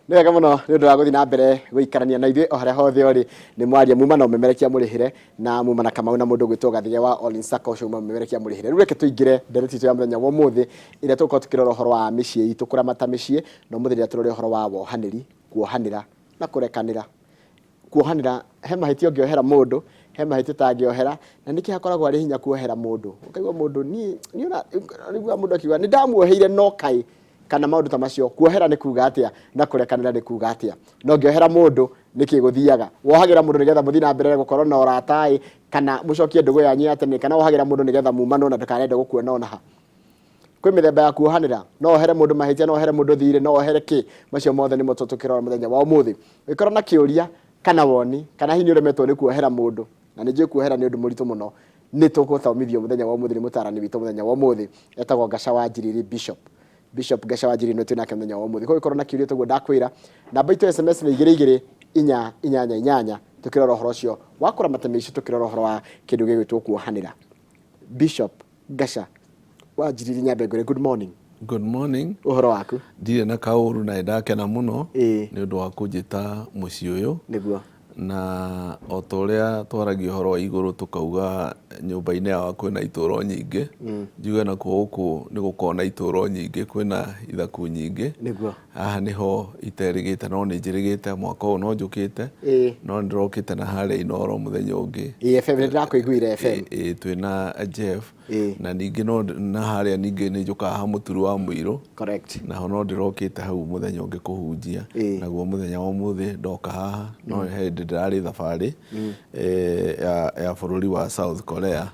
Nĩ wega mũno nĩ ũndũ wa gũthiĩ na mbere gũikarania na ithuĩ o harĩa hothe ũrĩ nĩ mwaria muma na ũmemerekia mũrĩhĩre na muma na Kamau na mũndũ gwĩtwo Gathige wa All in Saka ũcio ũmemerekia mũrĩhĩre. Rĩu reke tũingĩre ndereti itũ ya mũthenya wa ũmũthĩ ĩrĩa tũgũkorwo tũkĩrora ũhoro wa mĩciĩ itũ kũramata mĩciĩ na ũmũthĩ rĩrĩa tũrore ũhoro wa wohanĩri, kuohanĩra na kũrekanĩra. Kuohanĩra he mahĩtia ũngĩohera mũndũ, he mahĩtia ũtangĩohera na nĩkĩ hakoragwo arĩ hinya kuohera mũndũ. Ũkaigua mũndũ nĩũraigua mũndũ akiuga nĩ ndamuoheire no kaĩ kana maũndũ ta macio. Kuohera nĩ kuuga atĩa na kũrekanĩra nĩ kuuga atĩa? No ngĩohera mũndũ nĩkĩ gũthiaga? Wohagĩra mũndũ nĩgetha mũthiĩ na mbere gũkorwo na ũrata kana mũcokie ndũgũ yanyu ya tene, kana wohagĩra mũndũ nĩgetha mumane na ndakarende gũkuona ona ha? Kwĩ mĩthemba ya kuohanĩra. No ohere mũndũ mahĩtia, no ohere mũndũ thirĩ, no ohere kĩ? Macio mothe nĩmo tũkĩrora mũthenya wa ũmũthĩ. Wĩkorwo na kĩũria kana woni kana hihi nĩũremetwo nĩ kuohera mũndũ, na nĩnjũĩ kuohera nĩ ũndũ mũritũ mũno, nĩ tũgũthomithio mũthenya wa ũmũthĩ nĩ mũtaarani witũ mũthenya wa ũmũthĩ etagwo Ngaca wa Njiriri Bishop Ngaca wa Njiriri nĩtwĩ nake mũthenya wa ũmũthĩ. Koguo korwo na kĩũria tũguo ndakwĩra namba itũ SMS nĩ 22488 tũkĩrora ũhoro ũcio wa kũramata mĩciĩ, tũkĩrora ũhoro wa kĩndũ gĩgwĩtwo kuohanĩra. Bishop Ngaca wa Njiriri Nyambengũre, good morning. Good morning. Ũhoro waku? Ndirĩ na kaũru na ndakena mũno nĩ ũndũ wa kũnjĩta mũciĩ ũyũ. Nĩguo. Na o ta ũrĩa twaragia ũhoro wa igũrũ tũkauga nyũmba-inĩ yawa kwĩna itũũro nyingĩ, njuge nakuo gũkũ nĩ gũkorwo na itũũro nyingĩ, kwĩna ithaku nyingĩ. Nĩguo. Haha nĩho iterĩgĩte, no nĩ njĩrĩgĩte mwaka ũyũ no njũkĩte, no nĩ ndĩrokĩte na harĩa Inooro mũthenya ũngĩ. FM nĩ ndĩrakũiguire FM. Twĩna Jeff na ningĩ no na harĩa ningĩ nĩ njũkaga ha mũturu wa Mũirũ. Correct. Naho no ndĩrokĩte hau mũthenya ũngĩ kũhunjia, naguo mũthenya wa ũmũthĩ ndoka haha no hĩndĩ ndĩrarĩ thabarĩ ya bũrũri wa South Korea,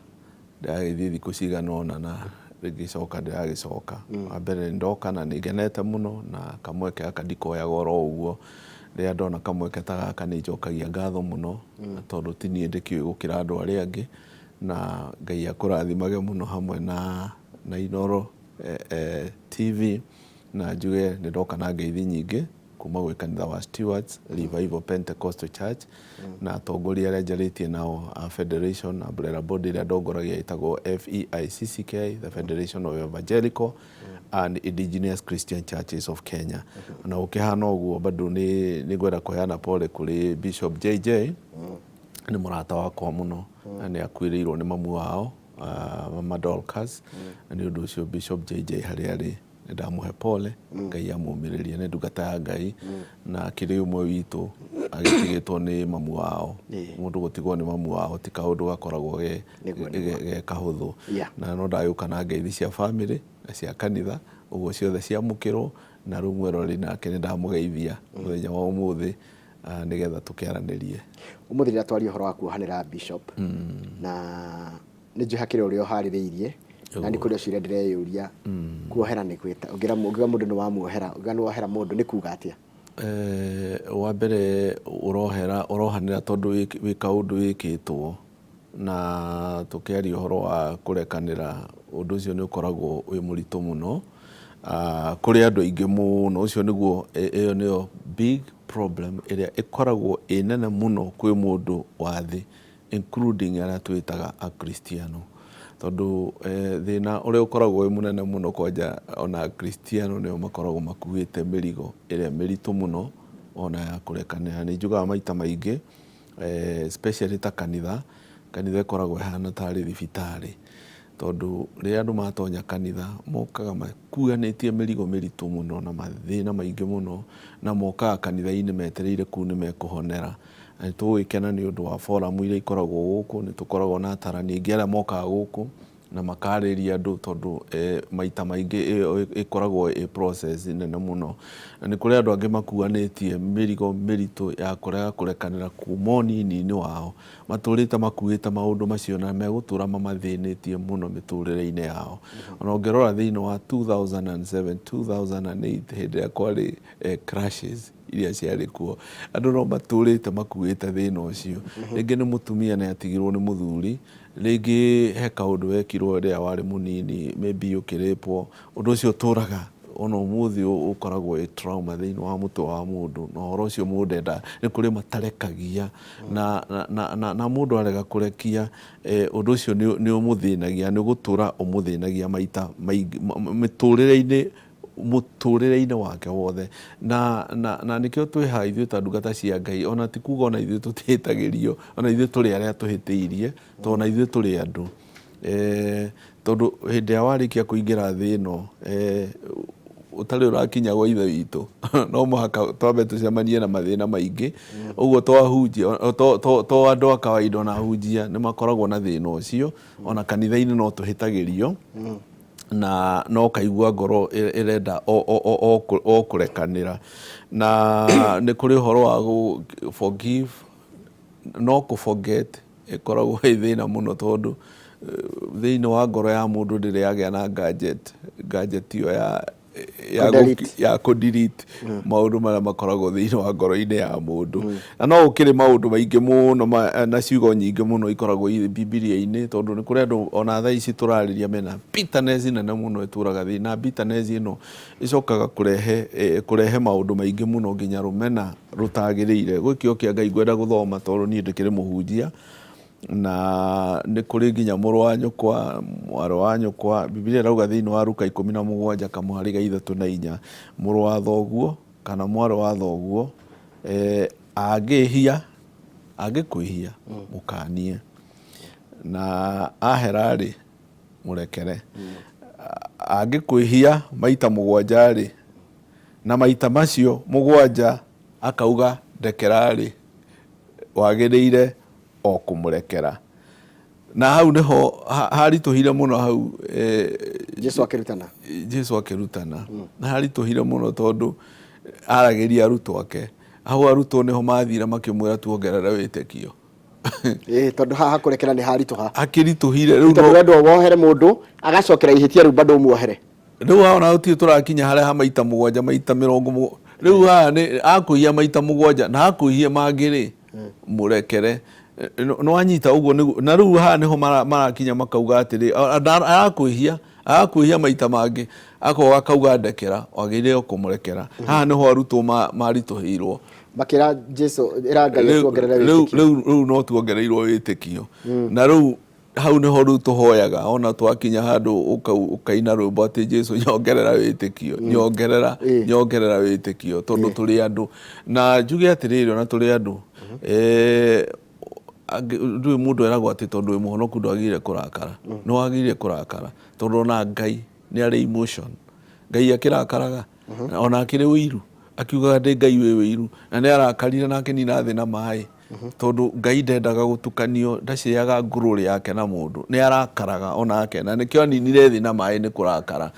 ndagĩthiĩ thikũ cigana ũna na rĩngĩcoka ndĩragĩcoka. Wa mbere ndoka na nĩngenete mũno na kamweke gaka ndikoyaga oro ũguo. Rĩrĩa ndona kamweke ta gaka nĩ njokagia ngatho mũno tondũ ti niĩ ndĩkĩũĩ gũkĩra andũ arĩa angĩ, na Ngai akũrathimage mũno hamwe na Inooro TV, na njuge nĩ ndoka na ngeithi nyingĩ kuma gwĩ kanitha wa Stewards Revival Pentecostal Church na atongoria arĩa njarĩtie nao a Federation na umbrella body ĩrĩa ndongoragia ĩtagwo FEICCK, the Federation of Evangelical and Indigenous Christian Churches of Kenya. Na ũkĩhana ũguo bado nĩ ngwenda kũheana pole kũrĩ Bishop JJ, nĩ mũrata wakwa mũno na nĩ akuĩrĩirwo nĩ mamu wao Mama Dorcas, na nĩ ũndũ ũcio Bishop JJ harĩa arĩ ndamuhe pole, Ngai amũmĩrĩrie, nĩ ndungata ya Ngai na kĩrĩ ũmwe witũ agĩtigĩtwo nĩ mamu wao. Mũndũ gũtigwo nĩ mamu wao ti kaũndũ gakoragwo ge kahũthũ, na no ndagĩũka na ngeithi cia bamĩrĩ na cia kanitha, ũguo ciothe ciamũkĩrwo, na rĩu mwerori nake nĩ ndamũgeithia mũthenya wa ũmũthĩ nĩgetha tũkĩaranĩrie. Ũmũthĩ rĩrĩa twaria ũhoro wa kuohanĩra Bishop, na nĩ njũĩ hakĩrĩ ũrĩa ũharĩrĩirie na nĩ kũrĩ ciũria ndĩreyũria. Kuohera nĩ kwĩta ũngiuga mũndũ nĩ wamuohera, ũngiuga nĩ wohera mũndũ nĩ kuuga atĩa? Wa mbere ũrohanĩra tondũ wĩ kaũndũ wĩkĩtwo, na tũkĩaria ũhoro wa kũrekanĩra, ũndũ ũcio nĩ ũkoragwo wĩ mũritũ mũno kũrĩ andũ aingĩ mũno. Ũcio nĩguo, ĩyo nĩyo big problem ĩrĩa ĩkoragwo ĩ nene mũno kwĩ mũndũ wa thĩ, including arĩa twĩtaga Akristiano, tondũ thĩna ũrĩa ũkoragwo wĩ mũnene mũno kwanja ona Akristiano nĩo makoragwo makuĩte mĩrigo ĩrĩa mĩritũ mũno ona ya kũrekanĩra. Nĩ njugaga maita maingĩ especially ta kanitha ĩkoragwo ĩhana tarĩ thibitarĩ, tondũ rĩrĩa andũ matonya kanitha mokaga makuanĩtie mĩrigo mĩritũ mũno na mathĩna maingĩ mũno, na mokaga kanitha-inĩ metereire kũu nĩ mekũhonera. Nĩ tũgũgĩkena nĩ ũndũ wa forum iria ikoragwo gũkũ, nĩ tũkoragwo na atarani aingĩ arĩa mokaga gũkũ na makarĩria andũ, tondũ maita maingĩ ĩkoragwo ĩ process nene mũno, na nĩ kũrĩ andũ angĩ makuanĩtie mĩrigo mĩritũ ya kũrega kũrekanĩra kuma ũnini-inĩ wao, matũrĩte makuĩte maũndũ macio na megũtũra mamathĩnĩtie mũno mĩtũrĩre-inĩ yao. Ona ũngĩrora thĩinĩ wa 2007 2008 hĩndĩ ĩrĩa kwarĩ crashes iria ciarĩ kuo, andũ no matũrĩte makuĩte thĩna ũcio. Rĩngĩ nĩ mũtumia nĩ atigirwo nĩ mũthuri, rĩngĩ he kaũndũ wekirwo rĩrĩa warĩ mũnini, maybe ũkĩrĩpwo, ũndũ ũcio ũtũraga ona ũmũthĩ ũkoragwo ĩ trauma thĩinĩ wa mũtwe wa mũndũ, na ũhoro ũcio mũndũ enda, nĩ kũrĩ matarekagia na mũndũ arega kũrekia, ũndũ ũcio nĩ ũmũthĩnagia, nĩ gũtũra ũmũthĩnagia maita mĩtũrĩre-inĩ muturire-ini wake wothe na nikio twiha ithuĩ ta ndungata cia Ngai ona ti kuga ona ithuĩ tutihĩtagĩrio ona ithuĩ tũrĩ arĩa tũhĩtĩirie tondũ ona ithuĩ tũrĩ andũ tondũ hĩndĩ ĩrĩa warĩkia kũingĩra thĩ ĩno utarĩ ũrakinya gwa ithe witũ no mũhaka twambe tũcemanie na mathĩna maingĩ ũguo twahunjia to andũ a kawaida ona hunjia nĩ makoragwo na thĩna ũcio ona kanitha-inĩ no tũhĩtagĩrio na no kaigua ngoro ĩrenda o kũrekanĩra na nĩ kũrĩ ũhoro wa forgive no kũ forget ĩkoragwo ĩ thĩna mũno tondũ thĩinĩ wa ngoro ya mũndũ ndĩrĩ yagĩa na gadget ĩyo ya kũ-delete maũndũ marĩa makoragwo thĩinĩ wa ngoro-inĩ ya mũndũ na no gũkĩrĩ maũndũ maingĩ mũno na ciugo nyingĩ mũno ikoragwo Bibilia-inĩ tondũ nĩ kũrĩ andũ ona thaa ici tũrarĩria mena bitterness nene mũno ĩtũraga thĩinĩ na bitterness ĩno ĩcokaga kũrehe maũndũ maingĩ mũno nginya rũmena rũtagĩrĩire gwĩ kĩo kĩa Ngai ngwenda gũthoma tondũ niĩ ndĩkĩrĩ mũhunjia na nĩ kũrĩ nginya mũrũ wa nyũkwa mwarĩ wa nyũkwa Bibilia ĩrauga thĩinĩ wa Luka 17 kamũhari ga 3-4 mũrũ wa thoguo kana mwarĩ wa thoguo angĩkwĩhia mũkanie na ahera-rĩ mũrekere angĩkwĩhia maita 7-rĩ na maita macio 7 akauga ndekera-rĩ wagĩrĩire o kumurekera na hau niho haritũhire mũno hau Jesu akĩrutana na haritũhire mũno tondũ aragĩria arutwo ake hau arutwo niho mathire makĩmwĩra tuongerere wĩtĩkio tondũ haha kũrekera nĩ haritũha akĩritũhire rĩu no wendo wohere mũndũ agacokera ihĩtia rĩu bado muohere rĩu haha ona tũtirĩ tũrakinya harĩa ha maita 7 maita 40 rĩu haha nĩ akũhia maita 7 na akũhia mangĩ-rĩ mũrekere no anyita uguo na riu haha niho marakinya makauga atĩrĩ arakwĩhia maita mangĩ akoga akauga ndekera wagĩrĩire kũmũrekera haha niho arutwo maritũhĩirwo makĩra Jesu ĩrangaria tuongerere wĩtĩkio rĩu no tuongereirwo wĩtĩkio na rĩu hau niho rĩu tũhoyaga ona twakinya handũ ũkaina rwĩmbo atĩ Jesu nyongerera wĩtĩkio nyongerera wĩtĩkio tondũ tũrĩ andũ na njuge atĩrĩrĩ ona tũrĩ andũ ndũĩ mũndũ eragwo atĩ tondũ wĩ mũhonoku ndwagĩrĩire kũrakara nĩ wagĩrĩire kũrakara tondũ ona Ngai nĩ arĩ emotion Ngai akĩrakaraga ona akĩrĩ ũiru akiugaga ndĩ Ngai wĩ ũiru na nĩ arakarire na akĩnina thĩ na maĩ tondũ Ngai ndendaga gũtukanio ndacĩaga ngũrũri yake na mũndũ nĩ arakaraga onake na nĩkĩo aninire thĩ na maĩ nĩ kũrakara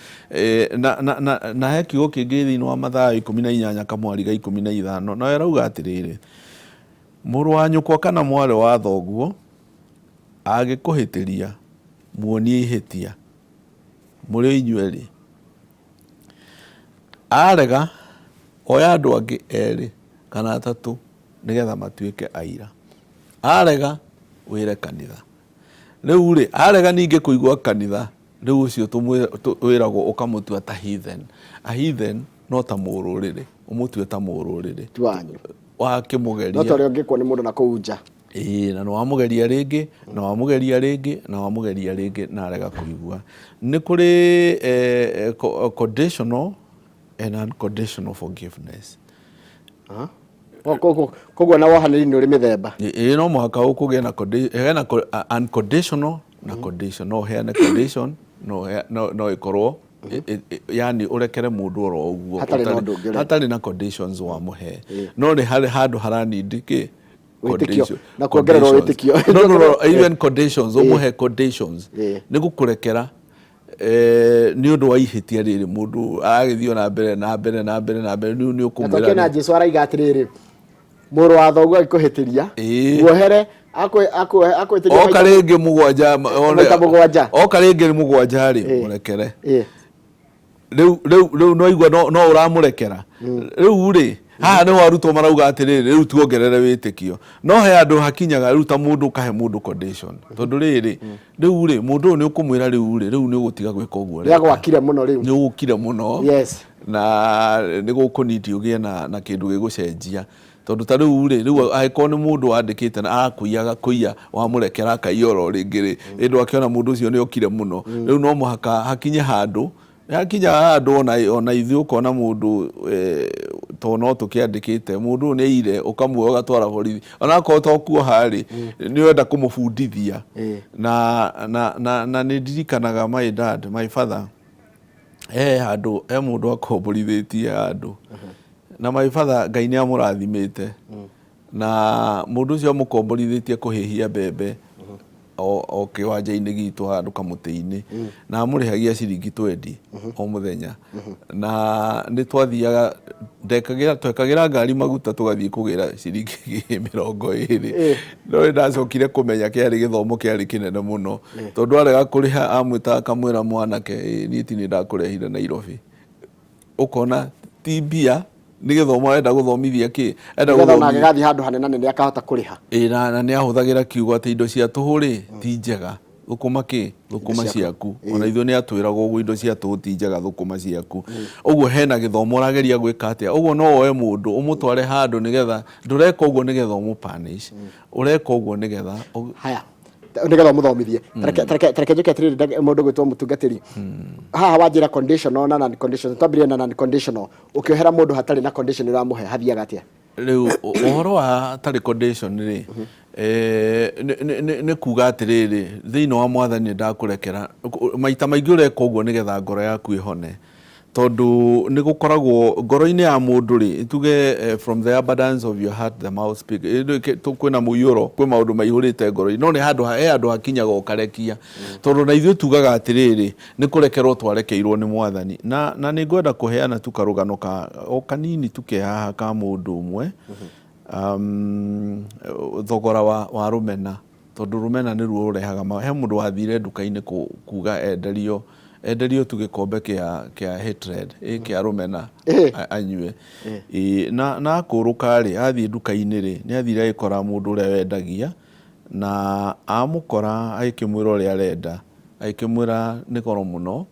na he kiugo kĩngĩ thĩinĩ wa Mathayo 18 kamwari ga 15 no arauga atĩrĩrĩ mũrũ wa nyũkwa kana mwarĩ wa thoguo agĩkũhĩtĩria muonie ihĩtia mũrĩ inyuĩ-rĩ arega oya andũ angĩ 2 kana 3 nĩgetha matuĩke aira arega wĩre kanitha rĩu-rĩ arega ningĩ kũigua kanitha rĩu ũcio wĩragwo ũkamũtua ta heathen a heathen no ta mũrũrĩrĩ ũmũtue ta mũrũrĩrĩ wakĩmũgeria no tondũ ũngĩkwo nĩ mũndũ na kũu nja na no wamũgeria rĩngĩ na wamũgeria rĩngĩ na wamũgeria rĩngĩ na arega kũigua nĩ kũrĩ conditional and unconditional forgiveness koguo na wohanĩri nĩ ũrĩ mĩthemba no mũhaka ũkũgĩa na unconditional na condition no heane condition no ĩkorwo yani urekere mũndũ oro ũguo hatarĩ na conditions wa mũhe no nĩ harĩ handũ haranindi condition na kuongererwo wĩtĩkio no even conditions ũmũhe conditions nĩ gũkũrekera nĩ ũndũ wa ihĩtia rĩrĩ mũndũ agĩthiĩ na mbere nĩ ũkũmwĩra na Jesu araiga atĩrĩrĩ mũrũ wa thoguo agĩkũhĩtĩria muohere akwĩtĩria oka rĩngĩ 7 oka rĩngĩ 7-rĩ mũrekere rĩu no igua no ũramũrekera rĩu-rĩ haha nĩho arutwo marauga atĩrĩrĩ rĩu tuongerere wĩtĩkio no he andũ hakinyaga rĩu ta mũndũ ũkahe mũndũ condition tondũ rĩrĩ rĩu-rĩ mũndũ ũyũ nĩ ũkũmwĩra rĩu-rĩ rĩu nĩ ũgũtiga gwĩka ũguo nĩ agwakire mũno rĩu nĩ ũgũkire mũno na nĩ gũkũnindi ũgĩe na kĩndũ gĩgũcenjia tondũ ta rĩu-rĩ rĩu angĩkorwo nĩ mũndũ wandĩkĩte na arakũiyaga kũiya wamũrekera akaiya oro rĩngĩ-rĩ ĩndũ akĩona mũndũ ũcio nĩ okire mũno rĩu no mũhaka hakinye handũ yakinya handå ona ithuĩ ũkona mũndũ to no tũkĩandĩkĩte mũndũ nĩ ire ũkamuoya ũgatwara borithi onakorwo to kuoha rĩ nĩ wenda kũmũbundithia na nĩ ndirikanaga my dad my father handũ mũndũ akomborithĩtie handũ na my father Ngai nĩ amũrathimĩte na mũndũ ũcio amũkomborithĩtie kũhĩhia mbembe o kĩwanja-inĩ gitũ handũ kamũtĩ-inĩ na amũrĩhagia ciringi 20 o mũthenya na nĩ twathiaga twekagĩra ngari maguta tũgathiĩ kũgĩra ciringi 20 no ndacokire kũmenya kĩarĩ gĩthomo kĩarĩ kĩnene mũno tondũ arega kũrĩha amwĩta akamwĩra mwanake niĩ ti nĩ ndakũrehire Nairobi ũkona ti mbia nĩ gĩthomo enda gũthomithia kĩ enda gũthomithia gathiĩ handũ hanene nĩ akahota kũrĩha na nĩ ahũthagĩra kiugo atĩ indo cia tũhũ rĩ ti njega thũkũma ciaku ona ithuĩ nĩ atwĩraga ũguo indo cia tũhũ ti njega thũkũma ciaku ũguo hena gĩthomo ũrageria gwĩka atĩa ũguo no woe mũndũ ũmũtware handũ nĩgetha ndũreka ũguo nĩgetha ũmũpunish ũreka ũguo nĩgetha nĩgetha ũmũthomithie tareke njoke atĩrĩrĩ mũndũ gwĩtwo mũtungatĩri haha wanjĩra conditional na non conditional twambĩrĩrie na non conditional ũkĩohera mũndũ hatarĩ na condition ũramũhe hathiaga atĩa rĩu ũhoro wa hatarĩ condition rĩ nĩ kuga atĩrĩrĩ thĩinĩ wa Mwathani ndakũrekera maita maingĩ ũreka ũguo nĩgetha ngoro yaku ĩhone tondu nĩ gũkoragwo ngoro-inĩ ya mũndũ rĩ tuge from the abundance of your heart the mouth speak kwĩna mũiyũro kwĩ maũndũ maihũrĩte ngoro-inĩ no nĩ handũ hakinyaga ũkarekia tondũ na ithuĩ tugaga atĩrĩrĩ nĩ kũrekerwo twarekeirwo nĩ Mwathani na nĩ ngwenda kũheana tu karũgano o kanini tukehaha ka mũndũ ũmwe thogora wa rũmena tondũ rũmena nĩruo rũrehaga he mũndũ wathire nduka-inĩ kuga enderio tu gĩkombe kĩa hatred kĩa rũmena anyue na akũrũka rĩ athiĩ nduka-inĩ rĩ nĩ athire agĩkora mũndũ ũrĩa wendagia na amũkora agĩkĩmwĩra ũrĩa arenda agĩkĩmwĩra nĩ goro mũno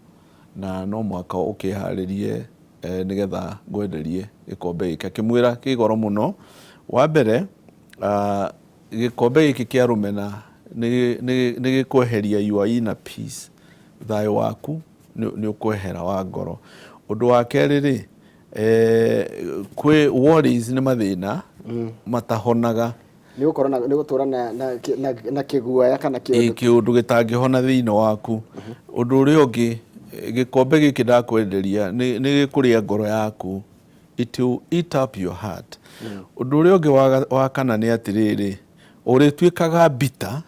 na no mwaka ũkĩharĩrie nĩgetha ngwenderie gĩkombe gĩkĩ akĩmwĩra kĩ goro mũno wa mbere gĩkombe gĩkĩ kĩa rũmena nĩ gĩkweheria your inner peace thayũ waku nĩ ũkwehera wa ngoro ũndũ wa kerĩ rĩ kwĩ worries nĩ mathĩna matahonaga nĩ gũtũra na kĩguoya kana kĩũndũ gĩtangĩhona thĩinĩ waku ũndũ ũrĩa ũngĩ gĩkombe gĩkĩ ndakwenderia nĩ gĩkũrĩa ngoro yaku it will eat up your heart ũndũ ũrĩa ũngĩ wa kana nĩ atĩrĩrĩ ũrĩtuĩkaga bitter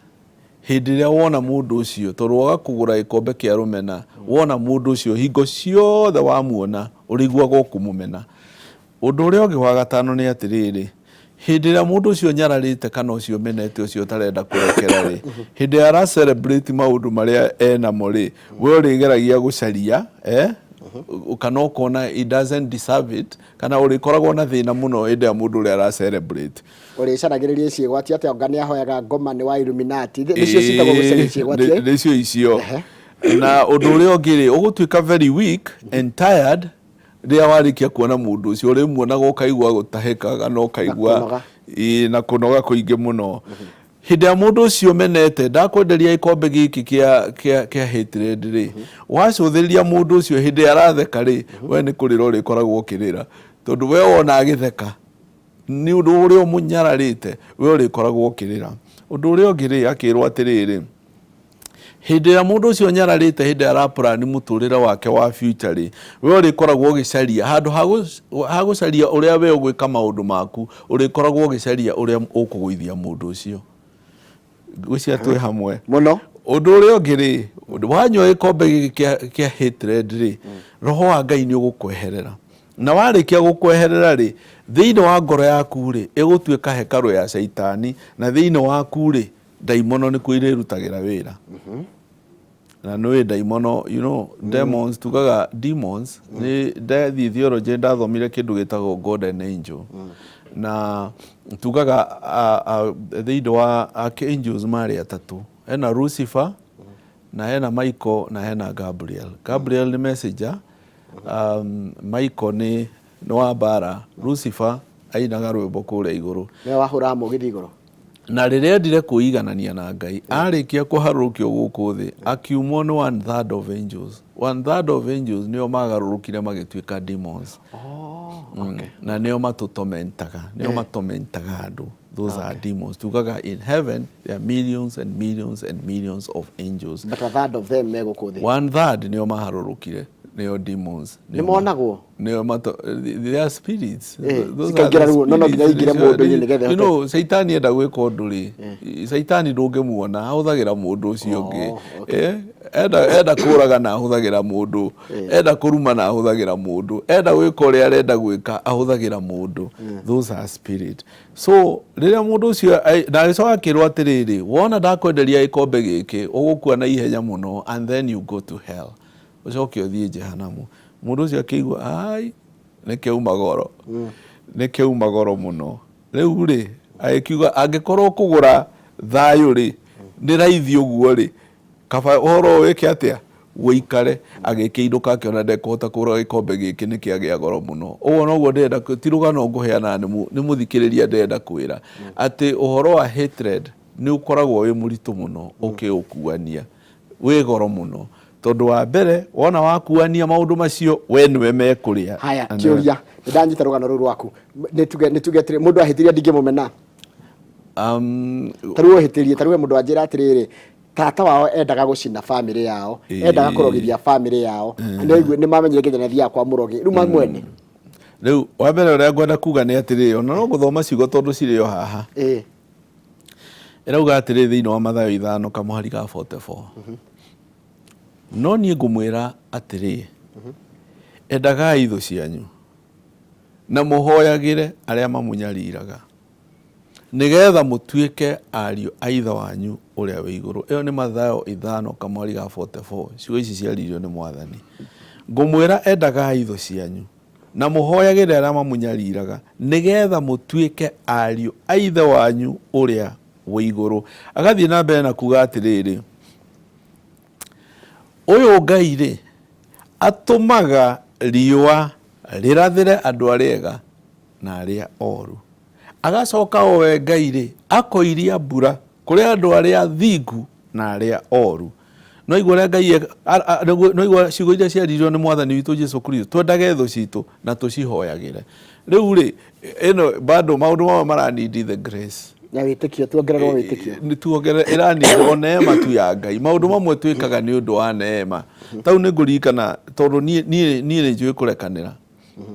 hĩndĩ ĩrĩa wona mũndũ ũcio tondũ waga kũgũra gĩkombe kĩa rũmena wona mũndũ ũcio hingo ciothe wamuona ũrĩiguaga ũkũmũmena ũndũ ũrĩa ũngĩ wa gatano nĩ atĩrĩrĩ hĩndĩ ĩrĩa mũndũ ũcio nyararĩte kana ũcio menete ũcio ũtarenda kũrekera rĩ hĩndĩ ĩrĩa ara celebrate maũndũ marĩa enamo rĩ we ũrĩgeragia gũcaria kana ũkona he doesn't deserve it kana ũrĩkoragwo na thĩna mũno hĩndĩ ya mũndũ ũrĩa ara celebrate ũrĩcaragĩrĩria ciĩgwati atĩ anga nĩ ahoyaga ngoma nĩ wa Illuminati nĩcio citagwo gũcaria ciĩgwati nĩcio icio na ũndũ ũrĩa ũngĩ rĩ ũgũtuĩka very weak and tired rĩrĩa warĩkia kuona mũndũ ũcio ũrĩmuonaga ũkaigua gũtahĩka kana ũkaigua na kũnoga kũingĩ mũno hĩndĩ ya mũndũ ũcio menete ndakwenderia gĩkombe gĩkĩ kĩa hatred rĩ wacũthĩrĩria mũndũ ũcio hĩndĩ aratheka rĩ we nĩ kũrĩra ũrĩkoragwo ũkĩrĩra tondũ we wona agĩtheka nĩ ũndũ ũrĩa ũmũnyararĩte we ũrĩkoragwo ũkĩrĩra ũndũ ũrĩa ũngĩ rĩ akĩrwo atĩrĩrĩ hĩndĩ ya mũndũ ũcio nyararĩte hĩndĩ arapurani mũtũrĩre wake wa future rĩ we ũrĩkoragwo ũgĩcaria handũ ha gũcaria ũrĩa we ũgwĩka maũndũ maku ũrĩkoragwo ũgĩcaria ũrĩa ũkũgũithia mũndũ ũcio gwĩcia twĩ hamwe mũno ũndũ ũrĩa ũngĩ rĩ wanyua gĩkombe gĩkĩ kĩa hatred rĩ roho wa Ngai nĩ ũgũkweherera na warĩkia gũkweherera rĩ thĩinĩ wa ngoro yaku rĩ ĩgũtuĩka hekarũ ya Shaitani na thĩinĩ waku rĩ daimono nĩ kuo irĩrutagĩra wĩra na nĩ daimono you know demons tugaga demons nĩ theology ndathomire kĩndũ gĩtagwo God and angel na tugaga thĩinĩ wa archangels marĩ atatũ hena Lucifer na hena Michael na hena Gabriel nĩ messenger Michael nĩ wa mbara Lucifer ainaga rwĩmbo kũrĩa igũrũ nĩ wahũra mũgithi igũrũ na rĩrĩa endire kwĩiganania na Ngai arĩkia kũharũrũkio gũkũ thĩ akiumwo nĩ 1/3 of angels. 1/3 of angels nĩo magarũrũkire magĩtuĩka demons. Okay. Na nĩo matũtomentaga, nĩo matomentaga andũ. Those are demons. Tugaga in heaven there are millions and millions and millions of angels. But 1/3 of them me gũkũ thĩ. 1/3 nĩo maharũrũkire, nĩo demons. Nĩmonagwo. They are spirits. Sikaingĩra rĩu no nginya ingĩre mũndũ-inĩ nĩgetha. You know, Saitani enda gwĩka ũndũ rĩ. Saitani ndũngĩmuona ahũthagĩra mũndũ ũcio ũngĩ. Enda kũraga na ahũthagĩra mũndũ. Enda kũruma na ahũthagĩra mũndũ. Enda gwĩka ũrĩa arenda gwĩka ahũthagĩra mũndũ. Those are spirit. So rĩrĩa mũndũ ũcio na agĩcoka akĩrwo atĩrĩrĩ, wona ndakwenderia gĩkombe gĩkĩ ũgũkua na ihenya mũno and then you go to hell. Ucoke ũthiĩ jehanamu. Mũndũ ũcio akĩigua ai nĩkĩauma goro. Nĩkĩauma goro mũno. Rĩu rĩ agĩkiuga angĩkorwo kũgũra thayũ rĩ nĩ raithi ũguo rĩ kaba ũhoro wĩke atĩa wĩikare agĩkĩinũka akĩona ndekũhota kũgũra gĩkombe gĩkĩ nĩkĩagĩa goro mũno. Ũguo noguo ndĩrenda ti rũgano ngũheana nĩ mũthikĩrĩria ndĩrenda kwĩra atĩ ũhoro wa hatred nĩ ũkoragwo wĩ mũritũ mũno ũkĩũkuania wĩ goro mũno. Tondu wa mbere wona wakuania maundu macio we niwe mekũrĩa. Haya kĩũria ndanyita rũgano rũrũ rwaku nĩtuge atĩrĩ mũndũ ahĩtĩria ndingĩmũmena. Tarũ ahĩtĩrie tarũ mũndũ anjĩra atĩrĩrĩ tata wao endaga gũcina family yao endaga kũrogithia family yao nĩ mamenyire nginya thia kwa mũrogi rĩu mamwene. Rĩu wa mbere ũrĩa ngwenda kuga nĩ atĩrĩrĩ ona no gũthoma ciugo tondũ cirĩ o haha. Ĩrauga atĩrĩrĩ thĩinĩ wa Mathayo 5 kamũhari ga 44. No niĩ ngũmwĩra atĩrĩ endagai thũ cianyu na mũhoyagĩre arĩa mamunyariraga nĩgetha mũtuĩke ariũ a Ithe wanyu ũrĩa wĩ igũrũ. Ĩyo nĩ Mathayo 5 kamũhari ga 44. Ciugo ici ciaririo nĩ Mwathani. Ngũmwĩra endagai thũ cianyu na mũhoyagĩre arĩa mamunyariraga nĩgetha mũtuĩke ariũ a Ithe wanyu ũrĩa wĩ igũrũ. Agathiĩ na mbere na kuga atĩrĩrĩ ũyũ Ngai rĩ atũmaga riũa rĩrathĩre andũ arĩa ega na arĩa oru. Agacoka we Ngai rĩ akoiria mbura kũrĩ andũ arĩa thingu na arĩa oru. No igua ũrĩa Ngai no igua ciugo iria ciaririo nĩ Mwathani witũ Jesũ Kristo twendage thũ citũ na tũcihoyagĩre. Rĩu rĩ ĩno bado maũndũ mamwe maranindi the grace. Ya wĩtĩkio tuongererwo wĩtĩkio. Nĩ tuongerera ĩranindi o neema tu ya Ngai. Maũndũ mamwe twĩkaga nĩ ũndũ wa neema. Tau nĩ ngũririkana tondũ niĩ nĩ njũĩ kũrekanĩra.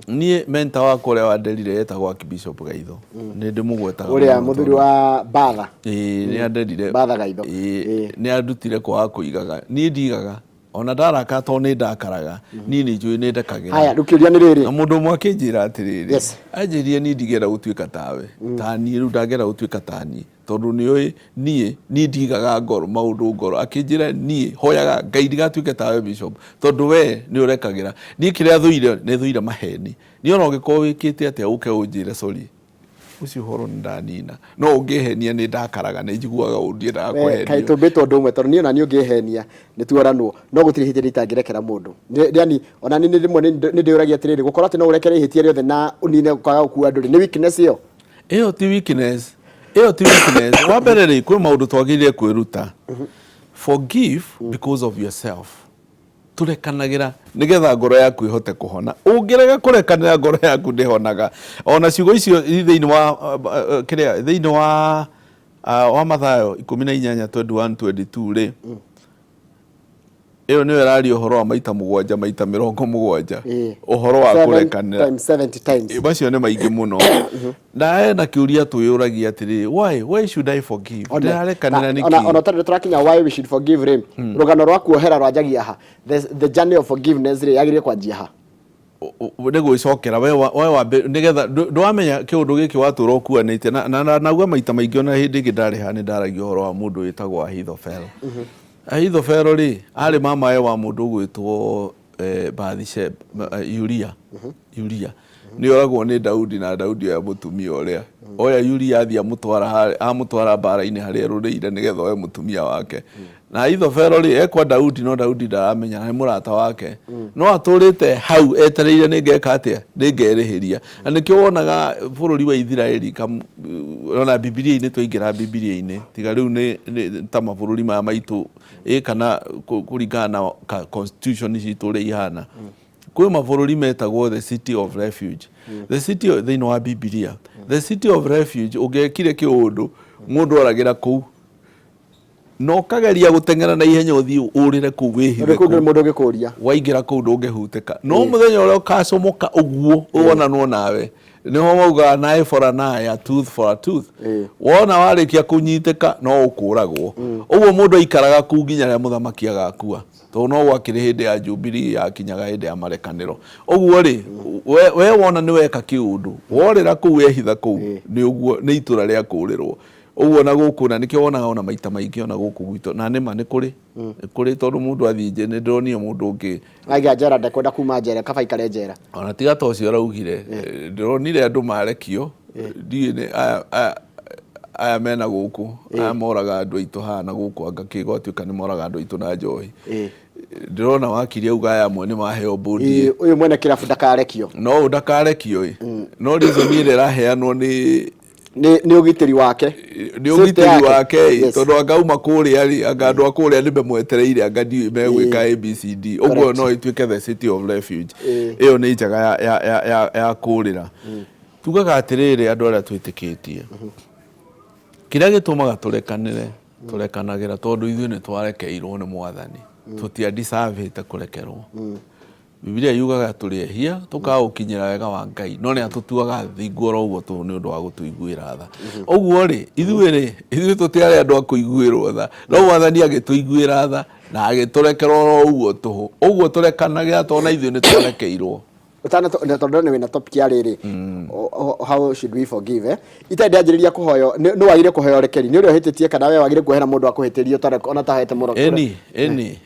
Niĩ mentor wakwa ũrĩa wanderire etagwo Archbishop Gaitho. Nĩ ndĩmũgwetaga ũrĩa mũthuri wa Batha. Nĩ anderire Batha Gaitho. Nĩ andutire kwaga kũigaga. Niĩ ndigaga ona ndaraka to nĩ ndakaraga niĩ nĩ njũĩ nĩ ndekagĩra. Haya rũkĩũria nĩ rĩrĩ. Na mũndũ ũmwe akĩnjĩra atĩrĩrĩ anjĩrire niĩ ndigera gũtuĩka tawe. Ta niĩ rĩu ndagera gũtuĩka ta niĩ tondũ nĩoĩ niĩ ndigaga ngoro maũndũ ngoro. Akĩnjĩra niĩ hoyaga Ngai ndigatuĩke tawe Bishop tondũ we nĩ ũrekagĩra. Niĩ kĩrĩa thũire nĩ thũire maheni. Niĩ ona ũngĩkorwo wĩkĩte atĩa ũke ũnjĩre sorry ucio horo nĩ ndanina no ũngĩhenia nĩ ndakaraga nĩ njiguaga ũndiendaga kũhenia. Kaĩ tũmbĩtwo ũndũ ũmwe tondũ niĩ ona niĩ ũngĩhenia nĩ tuoranwo no gũtirĩ ihĩtia itangĩrekera mũndũ. Yani ona niĩ rĩmwe nĩ ndĩũragia atĩrĩrĩ gũkorwo atĩ no ũrekere ihĩtia rĩothe na ũnine kwaga gũkua andũ nĩ weakness ĩyo. Ĩyo ti weakness. Ĩyo ti weakness. Wa mbere rĩ kwĩ maũndũ twagĩrĩire kwĩruta. Forgive because of yourself. Turekanagĩra nĩgetha ngoro yaku ihote kũhona. Ũngĩrega kũrekanĩra ngoro yaku ndĩhonaga. Ona ciugo icio thĩinĩ wa kĩrĩa thĩinĩ wa Mathayo 18:21-22 rĩ ĩyo nĩyo ĩraria ũhoro wa maita 7 maita 70 ũhoro wa kũrekanĩra macio nĩ maingĩ mũno. Na kĩũria twĩyũragia atĩrĩ why should I forgive? Ndĩrarekanĩra nĩkĩ? Ona tũrakinya why we should forgive rĩ rũgano rwa kuohera rwanjagia ha the journey of forgiveness rĩ yagĩrĩire kwanjia ha nĩ gwĩcokera we nĩgetha ndwamenya kĩũndũ gĩkĩ watũra ũkuanĩte na nauga maita maingĩ ona hĩndĩ ĩngĩ ndarĩ ha nĩ ndaragia ũhoro wa mũndũ wĩtagwo Ahithofelo. Ahithofelo rĩ arĩ mamawe wa mũndũ ũgwĩtwo Bathsheba Uria nĩ oragwo nĩ Daudi na Daudi oya mũtumia ũrĩa oya Uria athiĩ amũtwara mbara-inĩ harĩa rũrĩire nĩgetha oye mũtumia wake na Ithofero ri ekwa Daudi no Daudi ndaramenya na murata wake no aturite hau etereire ningeka atia ningerihiria na nikio wonaga bururi wa Israeli ona Biblia-ini twaingira Biblia-ini tiga riu ni ta mabururi ma maitu kana kuringana na constitution citu ri ihana kwi mabururi metagwo the city of refuge the city thĩinĩ wa Biblia the city of refuge ungekire kiundu mundu oragira kuu no kageria gutengera na ihenya uthii urire ku wihire kundu mundu gikuria waingira kuu ndungihuteka no muthenya uria ukacomoka uguo wonanwo nawe niho mauga nae for an eye a tooth for a tooth wona warikia kunyiteka no ukuragwo uguo mundu aikaraga ku nginya ria muthamaki agakua to no gwakire hindi ya Jubilee yakinyaga hindi ya marekaniro uguo ri we wona ni weka kiundu worira ku wehitha ku ni uguo ni itura ria kurirwo uguo na guku na nikio wonaga ona maita maingi ona guku gwito na nima ni kuri tondu mundu athinje ni ndonio mundu ungi aiga njera ndakwenda kuma njera kaba ikare njera ona tiga to cio raugire ndonire andu marekio ndiine aya mena guku aya moraga andu aitu hana guku anga kigotio ni moraga andu aitu na njohi ndirona wakiri auga aya amwe ni maheo bodi uyu mwene kirabu ndakarekio no ndakarekio no reason ni raheanwo ni ugitiri wake ni ugitiri wake tondu angauma kuria ri anga andu akuria ni bemwetereire anga ndi megwika ABCD uguo no ituike the city of refuge iyo ni njaga ya kurira tugaga atiriri andu aria twitikitie kiria gitumaga turekanagira tondu ithuĩ ni twarekeirwo ni mwathani tutia deserve kurekerwo Biblia yugaga turiehia tukaukinyira wega wa Ngai no ni atutuaga thingwo uguo tu ni undu wa gutuiguira tha uguo ri ithuĩ tutiare andu akuiguirwo tha no mwathani agituiguira tha na agiturekerwo uguo tuhu uguo turekanagira tona ithuĩ ni twarekeirwo utana tondu ni wina topic ya riri how should we forgive itaende anjiriria kuhoyo no wagire kuhoyo rekeri ni uri ohititie kana we wagire kuhera mundu akuhitirio ona tahete murokore eni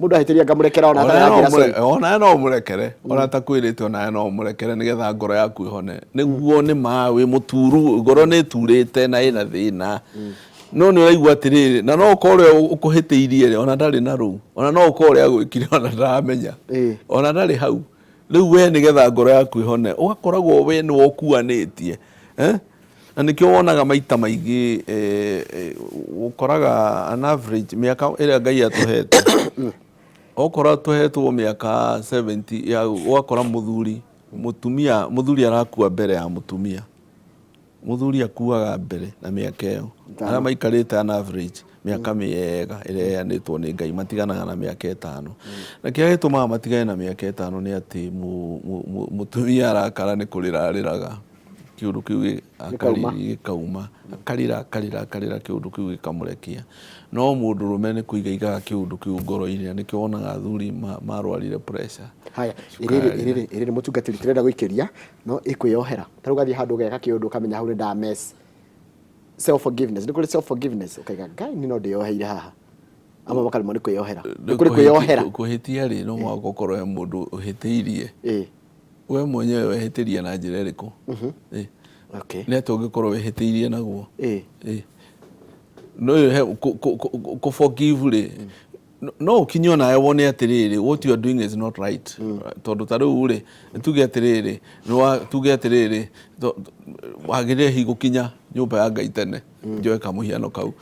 mundu ahitiria ngamurekera ona no murekere ona takwirite ona no murekere nigetha ngoro yaku ihone niguo ni ma wi muturu ngoro ni turite na ina thina no ni uraigua atiriri na no ukore ukuhitiirie ona ndari na ru ona no ukore agwikire ona ndaramenya ona ndari hau riu we nigetha ngoro yaku ihone ugakoragwo we ni wokuanitie na nikio wonaga maita maingi ukoraga an average miaka ira Ngai atuhete okora tuhetwo miaka 70 ya wakora muthuri arakua mbere ya mutumia muthuri akuaga mbere na miaka iyo ara maikarite an average miaka miega ire yanitwo ni Ngai matiganaga na miaka 5 na kia gituma matigane na miaka 5 ni ati mutumia arakara ni kurirariraga kiundu kiu gikauma akarira kiundu kiu gikamurekia no mundu rume ni kuigaigaga kiundu kiu ngoro-ini nikio wonaga athuri marwarire pressure haya iriri mutungatiri turenda guikiria no ikwiyohera tarugathi handu geka kiundu kamenya hau nda mess self forgiveness nikuri self forgiveness ukaiga Ngai ni no ndiyoheire haha ama makalimo ni kwiyohera nikuri kwiyohera kuhitia ri no mwako korwo mundu uhitiirie we mwenyewe wehitiria na njira iriku okay ni atungikorwo wehitiirie naguo no ku forgive ri no ukinyo nae wone atiriri what you are doing is not right tondu taru ri tuge atiriri no tuge atiriri wagire higukinya nyumba ya Ngai tene njoe kamuhiano kau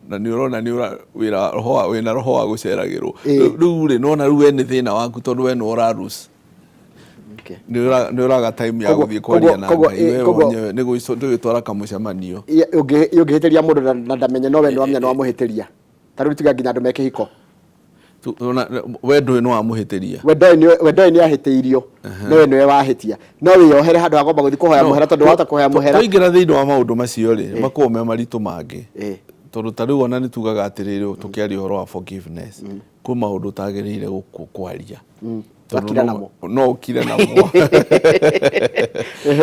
na ni urona ni wira roho wa guceragirwo riu ri no na riu ene thina waku tondu we no urarus ni uraga time ya guthie kwaria na Ngai we wonye ni gwitwara kamucemanio ungihitiria mundu na ndamenye no we no amenya no amuhitiria taru tiga nginya andu meke hiko wendo no amuhitiria wendo ni ahitiirio no we no wahitia no wiyohere handu agomba guthie kuhoya muhera tondu wata kuhoya muhera tuingira thiini wa maundu macio ri makome maritu mangi tondu tariu ona ni tugaga atiriri tukiaria horo wa forgiveness ku maundu tagirire kwaria no ukire namo